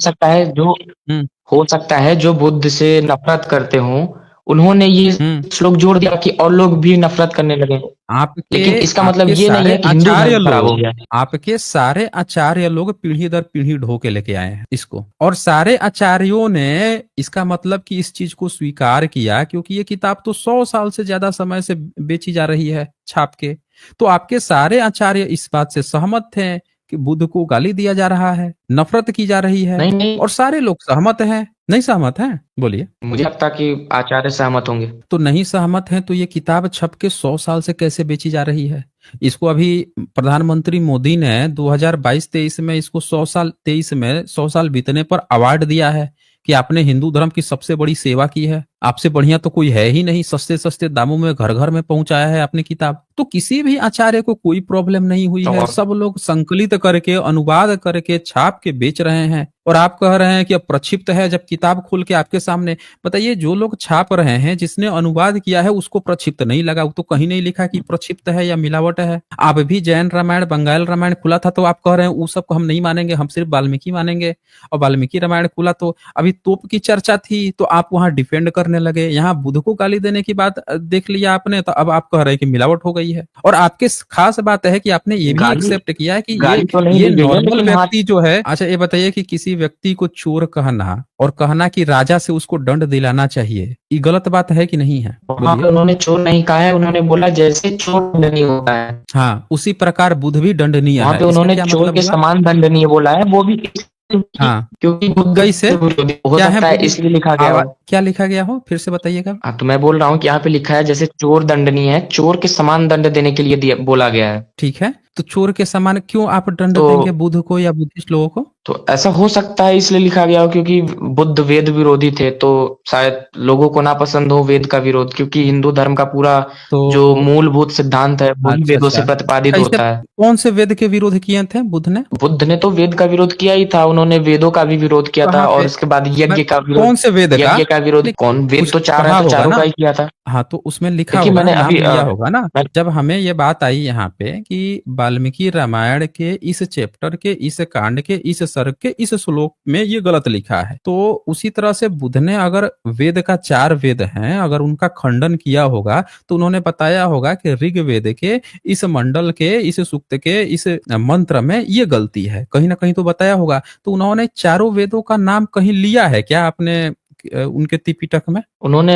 सकता है जो बुद्ध से नफरत करते हों, उन्होंने ये श्लोक जोड़ दिया कि और लोग भी नफरत करने लगे। लेकिन इसका मतलब ये नहीं है कि हिंदू धर्म खराब हो गया। आपके सारे आचार्य लोग पीढ़ी दर पीढ़ी ढो के लेके आए हैं इसको, और सारे आचार्यों ने इसका मतलब कि इस चीज को स्वीकार किया, क्योंकि ये किताब तो 100 साल से ज्यादा समय से बेची जा रही है छाप के। तो आपके सारे आचार्य इस बात से सहमत थे कि बुद्ध को गाली दिया जा रहा है, नफरत की जा रही है। नहीं। और सारे लोग सहमत हैं, नहीं सहमत हैं? बोलिए। मुझे लगता कि आचार्य सहमत होंगे। तो नहीं सहमत हैं तो ये किताब छप के 100 साल से कैसे बेची जा रही है? इसको अभी प्रधानमंत्री मोदी ने 2022-23 में इसको 100 साल बीतने पर अवार्ड दिया है कि आपने हिंदू धर्म की सबसे बड़ी सेवा की है। आपसे बढ़िया तो कोई है ही नहीं, सस्ते सस्ते दामों में घर घर में पहुंचाया है आपने किताब। तो किसी भी आचार्य को कोई प्रॉब्लम नहीं हुई है। और सब लोग संकलित करके, अनुवाद करके, छाप के बेच रहे हैं, और आप कह रहे हैं कि अब प्रक्षिप्त है, जब किताब खोल के आपके सामने। बताइए, जो लोग छाप रहे हैं, जिसने अनुवाद किया है, उसको प्रक्षिप्त नहीं लगा, वो तो कहीं नहीं लिखा कि प्रक्षिप्त है या मिलावट है। आप भी जैन रामायण, बंगाल रामायण खुला था तो आप कह रहे हैं वो सब को हम नहीं मानेंगे, हम सिर्फ वाल्मीकि मानेंगे। और वाल्मीकि रामायण खुला तो अभी तोप की चर्चा थी तो आप वहां डिफेंड करने लगे। यहाँ बुद्ध को गाली देने की बात देख लिया आपने, तो अब आप कह रहे हैं कि मिलावट हो गई है। और आपके खास बात है कि आपने ये भी गाली एक्सेप्ट किया है कि गाली तो नहीं ये दी गई है, नॉर्मल लेकिन हाँ, व्यक्ति जो है। अच्छा, ये बताइए कि किसी व्यक्ति को चोर कहना और कहना कि राजा से उसको दंड दिलाना चाहिए, ये गलत बात है कि नहीं है? वहां पे बोलिए। उन्होंने चोर नहीं कहा है, उन्होंने बोला जैसे चोर दंडनीय होता है, हाँ, उसी प्रकार बुद्ध भी दंडनीय वहां है। पे इसका उन्होंने क्या चोर मतलब के हुआ? समान दंडनीय बोला है, वो भी हाँ, क्योंकि बुद्ध कैसे? के विरोधी हो क्या है सकता है, बुद्ध? इसलिए लिखा गया हो। क्या लिखा गया हो, फिर से बताइएगा। हाँ, तो मैं बोल रहा हूँ कि यहाँ पे लिखा है जैसे चोर दंडनीय है, चोर के समान दंड देने के लिए बोला गया है। ठीक है, तो चोर के समान क्यों आप दंड तो देंगे बुद्ध को या बुद्धिस्ट लोगों को? तो ऐसा हो सकता है इसलिए लिखा गया हो क्योंकि बुद्ध वेद विरोधी थे, तो शायद लोगों को ना पसंद हो वेद का विरोध, क्योंकि हिंदू धर्म का पूरा तो जो मूलभूत सिद्धांत है वही अच्छा वेदों से अच्छा, प्रतिपादित कैसे, होता है। कौन से वेद के विरोध किए थे बुद्ध ने? बुद्ध ने तो वेद का विरोध किया ही था, उन्होंने वेदों का भी विरोध किया था, कहाँ और पे? उसके बाद मैं यज्ञ का विरोध, कौन से वेद का? यज्ञ का विरोध, नहीं, कौन वेद कुछ तो चार है कहा तो होगा चारों ना। का ही किया था। हाँ, तो उसमें लिखा देखिए होगा ना, मैंने नाम अभी लिया होगा ना। जब हमें ये बात आई यहाँ पे कि वाल्मीकि रामायण के इस चैप्टर के, इस कांड के, इस सर्ग के, इस श्लोक में ये गलत लिखा है, तो उसी तरह से बुद्ध ने अगर वेद का 4 वेद हैं, अगर उनका खंडन किया होगा तो उन्होंने बताया होगा कि ऋग्वेद के इस मंडल के, इस सूक्त के, इस मंत्र में ये गलती है, कहीं ना कहीं तो बताया होगा। तो उन्होंने चारों वेदों का नाम कहीं लिया है क्या आपने उनके त्रिपिटक में? उन्होंने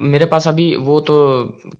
मेरे पास अभी वो तो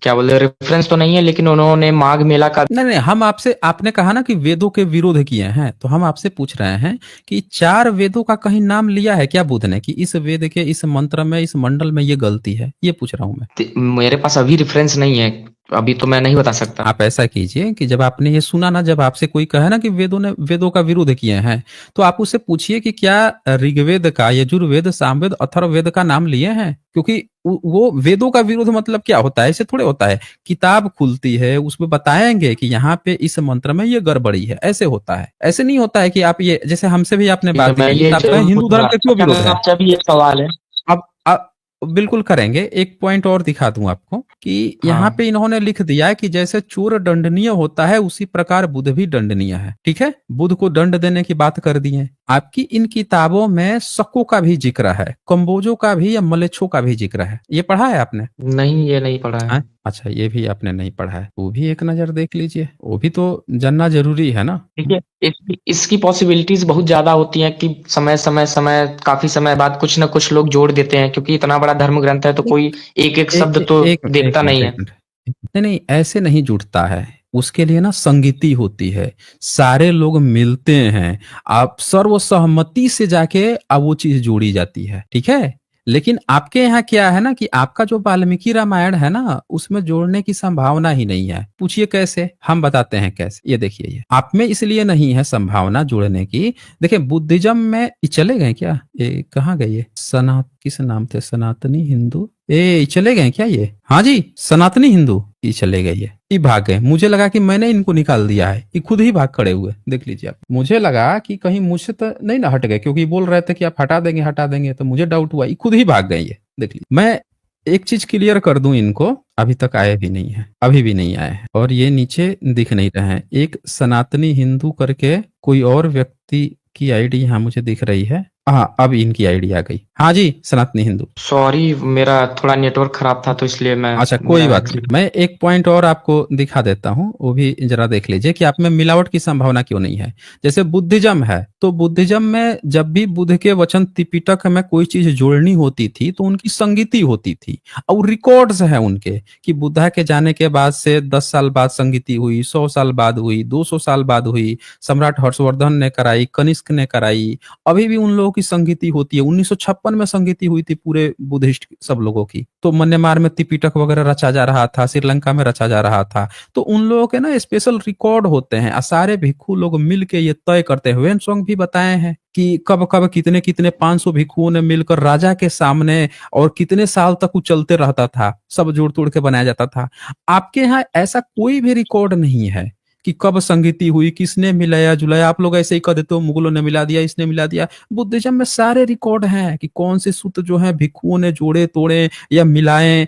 क्या बोलते रेफरेंस तो नहीं है, लेकिन उन्होंने माघ मेला का नहीं नहीं, हम आपसे, आपने कहा ना कि वेदों के विरोध किए हैं, तो हम आपसे पूछ रहे हैं कि 4 वेदों का कहीं नाम लिया है क्या बुद्ध ने कि इस वेद के, इस मंत्र में, इस मंडल में ये गलती है? ये पूछ रहा हूं मैं। मेरे पास अभी रेफरेंस नहीं है, अभी तो मैं नहीं बता सकता। आप ऐसा कीजिए कि जब आपने ये सुना ना, जब आपसे कोई कहे ना कि वेदों का विरोध किए हैं, तो आप उससे पूछिए कि क्या ऋग्वेद का, यजुर्वेद, सामवेद, अथर्ववेद का नाम लिए हैं? क्योंकि वो वेदों का विरोध मतलब क्या होता है, ऐसे थोड़े होता है। किताब खुलती है, उसमें बताएंगे कि यहाँ पे इस मंत्र में ये गड़बड़ी है, ऐसे होता है। ऐसे नहीं होता है कि आप ये, जैसे हमसे भी आपने बात मैं की, ये आप कहें जरूर हिंदू धर्म पूछूंगा। का क्यों अच्छा, विरोध मैं है। आपसे अभी एक सवाल है। अब बिल्कुल करेंगे। एक पॉइंट और दिखा दूं आपको कि यहाँ हाँ, पे इन्होंने लिख दिया है कि जैसे चोर दंडनीय होता है उसी प्रकार बुद्ध भी दंडनीय है। ठीक है, बुद्ध को दंड देने की बात कर दी है। आपकी इन किताबों में शकों का भी जिक्र है, कम्बोजों का भी या मलेच्छों का भी जिक्र है। ये पढ़ा है आपने? नहीं ये नहीं पढ़ा है। हाँ? अच्छा, ये भी आपने नहीं पढ़ा है, वो भी एक नजर देख लीजिए, वो भी तो जानना जरूरी है ना। देखिए इसकी पॉसिबिलिटीज बहुत ज्यादा होती हैं कि समय काफी समय बाद कुछ ना कुछ लोग जोड़ देते हैं, क्योंकि इतना बड़ा धर्म ग्रंथ है तो कोई एक एक शब्द तो देखता नहीं है। नहीं नहीं, ऐसे नहीं जुड़ता है। उसके लिए ना संगीति होती है, सारे लोग मिलते हैं, आप सर्वसहमति से जाके अब वो चीज जोड़ी जाती है। ठीक है, लेकिन आपके यहाँ क्या है ना कि आपका जो वाल्मीकि रामायण है ना, उसमें जोड़ने की संभावना ही नहीं है। पूछिए कैसे, हम बताते हैं कैसे। ये देखिए, ये आप में इसलिए नहीं है संभावना जोड़ने की। देखिए, बुद्धिज्म में ये चले गए क्या? ये कहाँ गए? ये किस नाम थे, सनातनी हिंदू, ये चले गए क्या ये? हाँ जी, सनातनी हिंदू ये चले गए, ये भाग गए। मुझे लगा कि मैंने इनको निकाल दिया है, ये खुद ही भाग खड़े हुए। देख लीजिए आप, मुझे लगा कि कहीं मुझसे तो नहीं ना हट गए, क्योंकि बोल रहे थे कि आप हटा देंगे, तो मुझे डाउट हुआ, ये खुद ही भाग गए। ये देख लीजिए। मैं एक चीज क्लियर कर दूं इनको, अभी तक आए भी नहीं है, अभी भी नहीं आए हैं, और ये नीचे दिख नहीं रहे हैं। एक सनातनी हिंदू करके कोई और व्यक्ति की आईडी यहाँ मुझे दिख रही है। हाँ, अब इनकी आईडी आ गई। हाँ जी, सनातनी हिंदू। सॉरी, मेरा थोड़ा नेटवर्क खराब था तो इसलिए मैं, अच्छा, कोई बात नहीं। मैं एक पॉइंट और आपको दिखा देता हूं, वो भी जरा देख लीजिए कि आप में मिलावट की संभावना क्यों नहीं है। जैसे बुद्धिज्म है, तो बुद्धिज्म में जब भी बुद्ध के वचन त्रिपिटक में कोई चीज जोड़नी होती थी तो उनकी संगीति होती थी, और रिकॉर्ड्स है उनके कि बुद्धा के जाने के बाद से 10 साल बाद संगीति हुई, 100 साल बाद हुई, 200 साल बाद हुई, सम्राट हर्षवर्धन ने कराई, कनिष्क ने कराई, अभी भी उन लोगों की संगीति होती है। 1956 में संगीति हुई थी पूरे बुद्धिस्ट सब लोगों की। तो म्यांमार में त्रिपिटक वगैरह रचा जा रहा था, श्रीलंका में रचा जा रहा था। तो उन लोगों के ना स्पेशल रिकॉर्ड होते हैं, सारे भिक्षु लोग मिल के ये तय करते हैं। वेन सॉन्ग भी बताए हैं कि कब कब कितने कितने 500 भिक्षुओं ने मिलकर राजा के सामने, और कितने साल तक वो चलते रहता था, सब जोड़ तोड़ के बनाया जाता था। आपके यहाँ ऐसा कोई भी रिकॉर्ड नहीं है कि कब संगीति हुई, किसने मिलाया जुलाया। आप लोग ऐसे ही कह देते हो मुगलों ने मिला दिया, इसने मिला दिया। बुद्धिज्म में सारे रिकॉर्ड हैं कि कौन से सूत्र जो है भिक्षुओं ने जोड़े तोड़े या मिलाए,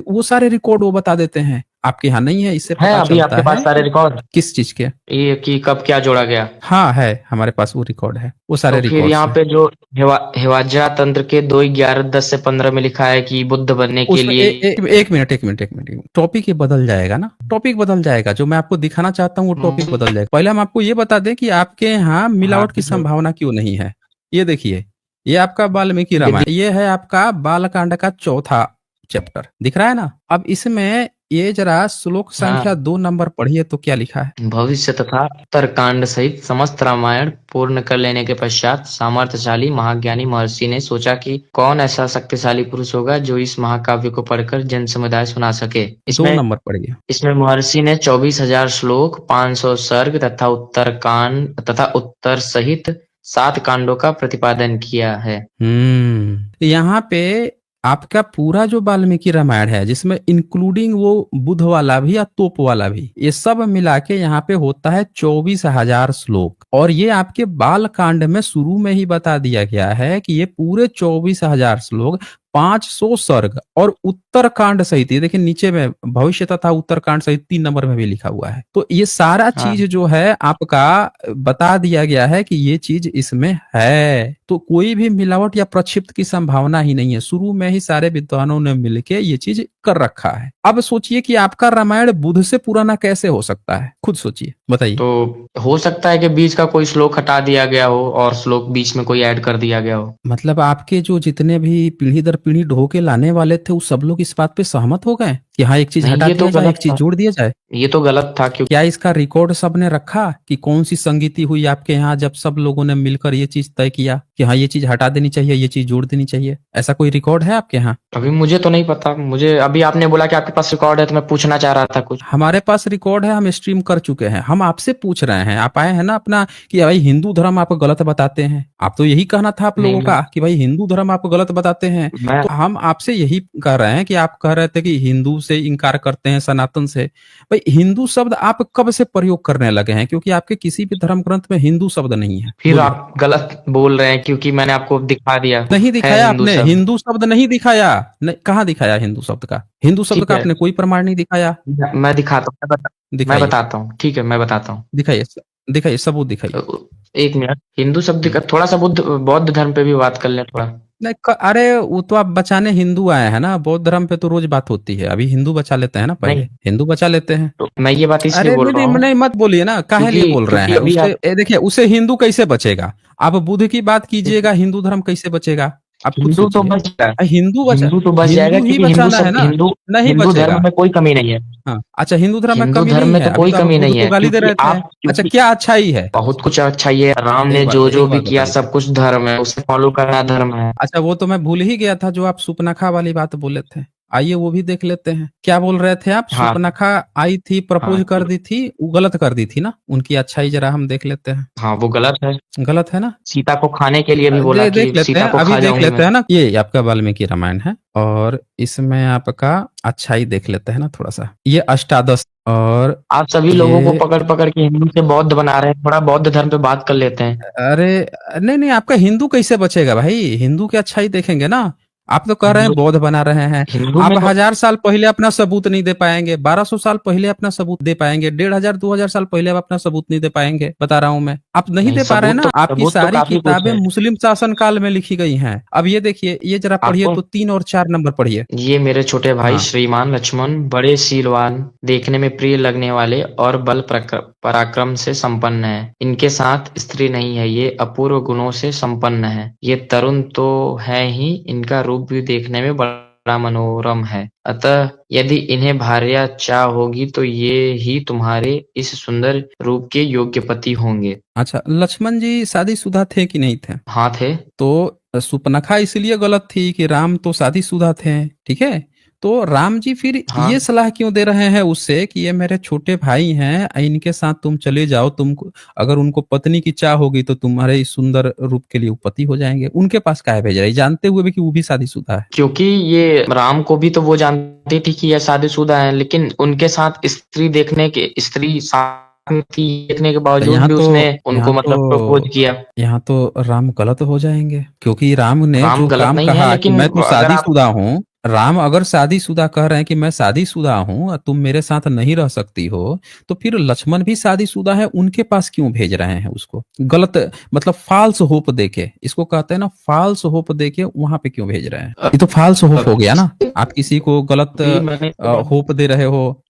वो सारे रिकॉर्ड वो बता देते हैं। आपके यहाँ नहीं है, इससे है पता अभी आपके चलता पास है। सारे रिकॉर्ड, किस चीज के? ये कि कब क्या जोड़ा गया। हाँ है, हमारे पास वो रिकॉर्ड है, वो सारे तो फिर रिकॉर्ड यहाँ पे जो हेवाजा तंत्र के 2:11 से 15 में लिखा है कि बुद्ध बनने के उसमें लिए एक मिनट, टॉपिक ये बदल जाएगा ना, टॉपिक बदल जाएगा। जो मैं आपको दिखाना चाहता हूँ वो टॉपिक बदल जाएगा। पहले हम आपको ये बता दें कि आपके यहाँ मिलावट की संभावना क्यों नहीं है। ये देखिए, ये आपका वाल्मीकि रामायण, ये है आपका बालकांड का 4था चैप्टर, दिख रहा है ना। अब इसमें ये जरा श्लोक संख्या 2 नंबर पढ़िए तो क्या लिखा है। भविष्य तथा उत्तरकांड सहित समस्त रामायण पूर्ण कर लेने के पश्चात सामर्थ्यशाली महाज्ञानी महर्षि ने सोचा कि कौन ऐसा शक्तिशाली पुरुष होगा जो इस महाकाव्य को पढ़कर जन समुदाय सुना सके। 2 नंबर पढ़िए। इसमें महर्षि ने 24,000 श्लोक, 500 सर्ग तथा उत्तरकांड तथा उत्तर सहित 7 कांडों का प्रतिपादन किया है। यहाँ पे आपका पूरा जो वाल्मीकि रामायण है, जिसमें इंक्लूडिंग वो बुध वाला भी या तोप वाला भी, ये सब मिला के यहाँ पे होता है 24,000 श्लोक। और ये आपके बाल कांड में शुरू में ही बता दिया गया है कि ये पूरे 24,000 श्लोक, 500 सर्ग और उत्तरकांड सहित, ये देखिए नीचे में भविष्य तथा उत्तरकांड सहित 3 नंबर में भी लिखा हुआ है। तो ये सारा चीज जो है आपका बता दिया गया है कि ये चीज इसमें है। तो कोई भी मिलावट या प्रक्षिप्त की संभावना ही नहीं है। शुरू में ही सारे विद्वानों ने मिलके ये चीज कर रखा है। अब सोचिए कि आपका रामायण बुध से पुराना कैसे हो सकता है, खुद सोचिए, बताइए। तो हो सकता है कि बीच का कोई श्लोक हटा दिया गया हो और श्लोक बीच में कोई ऐड कर दिया गया हो। मतलब आपके जो जितने भी पीढ़ी दर पीढ़ी ढो के लाने वाले थे, वो सब लोग इस बात पे सहमत हो गए कि हाँ एक चीज हटा दिया जाए, एक चीज जोड़ दिया जाए। ये तो गलत था। क्योंकि क्या इसका रिकॉर्ड सबने रखा कि कौन सी संगीति हुई आपके यहाँ जब सब लोगों ने मिलकर ये चीज तय किया कि हाँ ये चीज हटा देनी चाहिए, ये चीज जोड़ देनी चाहिए? ऐसा कोई रिकॉर्ड है आपके यहाँ? अभी मुझे तो नहीं पता। मुझे अभी आपने बोला कि आपके पास रिकॉर्ड है तो मैं पूछना चाह रहा था कुछ। हमारे पास रिकॉर्ड है, हम स्ट्रीम कर चुके हैं। हम आपसे पूछ रहे हैं, आप आए हैं ना अपना कि भाई हिंदू धर्म आप गलत बताते हैं। आप तो यही कहना था आप लोगों का कि भाई हिंदू धर्म आप गलत बताते हैं। तो हम आपसे यही कह रहे हैं कि आप कह रहे थे कि हिंदू से इनकार करते हैं, सनातन से। भाई हिंदू शब्द आप कब से प्रयोग करने लगे हैं? क्योंकि आपके किसी भी धर्म ग्रंथ में हिंदू शब्द नहीं है। फिर आप गलत बोल रहे हैं क्योंकि मैंने आपको दिखा दिया। नहीं दिखाया आपने, हिंदू शब्द नहीं दिखाया। कहाँ दिखाया हिंदू शब्द का? हिंदू शब्द का आपने कोई प्रमाण नहीं दिखाया। मैं दिखाता हूँ, मैं बताता हूँ। ठीक है, मैं बताता हूँ। दिखाइए, सबूत दिखाइए। 1 मिनट। हिंदू शब्द का थोड़ा सा बौद्ध धर्म पे भी बात कर ले थोड़ा। नहीं, अरे वो तो आप बचाने हिंदू आए हैं ना, बौद्ध धर्म पे तो रोज बात होती है। अभी हिंदू बचा लेते हैं ना, पहले हिंदू बचा लेते हैं। तो मैं ये बात इसलिए बोल रहा हूँ। नहीं मत बोलिए ना, काहे लिए बोल रहे हैं? देखिए उसे हिंदू कैसे बचेगा? आप बुद्ध की बात कीजिएगा, हिंदू धर्म कैसे बचेगा? आप हिंदू तो बच जाएगा, हिंदू तो बच जाएगा ही क्योंकि बचाना है ना। नहीं हिंदू धर्म में कोई कमी नहीं है। हाँ, अच्छा हिंदू धर्म में कमी धर्म नहीं में है, तो कोई कमी नहीं है। गाली दे रहे थे। अच्छा क्या अच्छाई है? बहुत कुछ अच्छाई है। राम ने जो भी किया सब कुछ धर्म है, उसे फॉलो करना धर्म है। अच्छा वो तो मैं भूल ही गया था, जो आप सुपनखा वाली बात बोले थे। आइए वो भी देख लेते हैं। क्या बोल रहे थे आप? सुपनखा आई थी, प्रपोज कर दी थी, वो गलत कर दी थी ना। उनकी अच्छाई जरा हम देख लेते हैं। हाँ वो गलत है ना। सीता को खाने के लिए भी बोला कि सीता को अभी देख लेते हैं ना। ये आपका वाल्मीकि रामायण है और इसमें आपका अच्छाई देख लेते हैं ना थोड़ा सा। ये अष्टादश, और आप सभी लोगों को पकड़ पकड़ के हिंदू से बौद्ध बना रहे हैं। थोड़ा बौद्ध धर्म पे बात कर लेते हैं। अरे नहीं, आपका हिंदू कैसे बचेगा भाई? हिंदू की अच्छाई देखेंगे ना। आप तो कह रहे हैं बौद्ध बना रहे हैं। आप 1000 साल पहले अपना सबूत नहीं दे पाएंगे, 1200 साल पहले अपना सबूत दे पाएंगे, 1500 2000 साल पहले आप अपना सबूत नहीं दे पाएंगे। बता रहा हूं मैं, आप नहीं दे पा रहे हैं ना। आपकी सारी किताबें मुस्लिम शासन काल में लिखी गई हैं। अब ये देखिए, ये जरा पढ़िए तो 3 और 4 नंबर पढ़िए। ये मेरे छोटे भाई श्रीमान लक्ष्मण बड़े शीलवान, देखने में प्रिय लगने वाले और बल पराक्रम से संपन्न है। इनके साथ स्त्री नहीं है, ये अपूर्व गुणों से संपन्न है। ये तरुण तो है ही, इनका रूप भी देखने में बड़ा बड़ा मनोरम है। अतः यदि इन्हें भार्या चाह होगी तो ये ही तुम्हारे इस सुंदर रूप के योग्य पति होंगे। अच्छा, लक्ष्मण जी शादीशुदा थे कि नहीं थे? हाँ थे। तो सुपनखा इसलिए गलत थी कि राम तो शादीशुदा थे, ठीक है? तो राम जी फिर हाँ। ये सलाह क्यों दे रहे हैं उससे कि ये मेरे छोटे भाई हैं, इनके साथ तुम चले जाओ, तुमको अगर उनको पत्नी की चाह होगी तो तुम्हारे इस सुंदर रूप के लिए वो पति हो जाएंगे। उनके पास काहे भेज रहे हैं, जानते हुए भी कि वो भी शादीशुदा है? क्योंकि ये राम को भी तो वो जानती थी कि यह शादीशुदा है, लेकिन उनके साथ स्त्री साथ में थी देखने के बावजूद यहाँ भी तो उसने उनको मतलब प्रपोज किया। यहाँ तो राम गलत हो जाएंगे, क्योंकि राम ने राम जो गलत काम नहीं है, कहा कि लेकिन मैं तो अगर आप शादीशुदा हूँ, राम अगर शादीशुदा कह रहे हैं कि मैं शादीशुदा हूँ और तुम मेरे साथ नहीं रह सकती हो, तो फिर लक्ष्मण भी शादीशुदा है, उनके पास क्यों भेज रहे हैं उसको? गलत मतलब फाल्स होप देके, इसको कहते हैं ना, फाल्स होप देके वहां पे क्यों भेज रहे हैं? ये तो फाल्स होप हो गया ना। आप किसी को गलत भी मैंने होप दे रहे हो।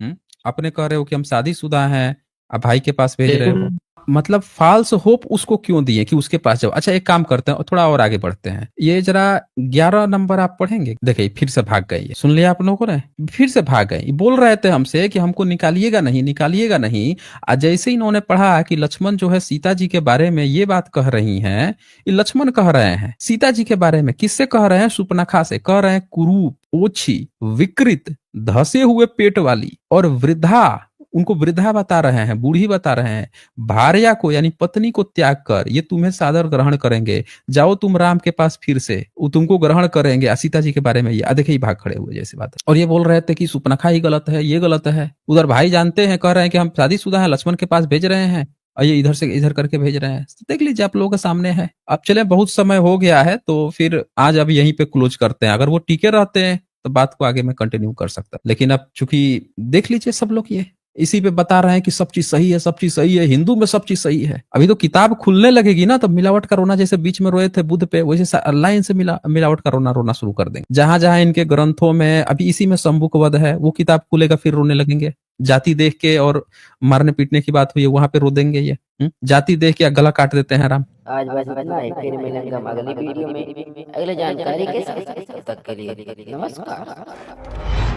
अपने कह रहे हो कि हम शादीशुदा हैं, अब भाई के पास भेज रहे हो, लेकिन मतलब फाल्स होप उसको क्यों दिए कि उसके पास जाओ? अच्छा, एक काम करते हैं और थोड़ा और आगे बढ़ते हैं। ये जरा 11 नंबर आप पढ़ेंगे। देखिए फिर से भाग गई है, सुन लिया आप लोगों ने, फिर से भाग गई। बोल रहे थे हमसे कि हमको निकालिएगा नहीं, निकालिएगा नहीं। आज जैसे इन्होंने पढ़ा कि लक्ष्मण जो है सीता जी के बारे में ये बात कह रही हैं, ये लक्ष्मण कह रहे हैं सीता जी के बारे में। किससे कह रहे हैं? सुपनखा से कह रहे हैं। कुरूप, ओछी, विकृत, धसे हुए पेट वाली और वृद्धा, उनको वृद्धा बता रहे हैं, बूढ़ी बता रहे हैं। भार्या को यानी पत्नी को त्याग कर ये तुम्हें सादर ग्रहण करेंगे, जाओ तुम राम के पास फिर से, वो तुमको ग्रहण करेंगे। सीता जी के बारे में ये देखिए भाग खड़े हुए जैसी बात है। और ये बोल रहे थे कि सुपनखा ही गलत है, ये गलत है। उधर भाई जानते हैं, कह रहे हैं कि हम शादीशुदा हैं, लक्ष्मण के पास भेज रहे हैं, और ये इधर से इधर करके भेज रहे हैं। देख लीजिए आप लोगों के सामने है। अब चले, बहुत समय हो गया है, तो फिर आज अब यहीं पे क्लोज करते हैं। अगर वो टिके रहते हैं तो बात को आगे मैं कंटिन्यू कर सकता, लेकिन अब चूंकि देख लीजिए सब लोग ये इसी पे बता रहे हैं कि सब चीज सही है, सब चीज सही है, हिंदू में सब चीज सही है। अभी तो किताब खुलने लगेगी ना, तब मिलावट का रोना, जैसे बीच में रोए थे बुद्ध पे, वैसे लाइन से मिलावट का रोना शुरू कर देंगे। जहां जहां इनके ग्रंथों में, अभी इसी में शंभुक वध है, वो किताब खुलेगा फिर रोने लगेंगे। जाति देख के और मारने पीटने की बात हुई है, वहां पे रो देंगे ये। जाति देख के गला काट देते हैं राम। आज बस इतना ही, फिर मिलेंगे हम अगली वीडियो में अगले जानकारी के साथ। तब तक के लिए नमस्कार।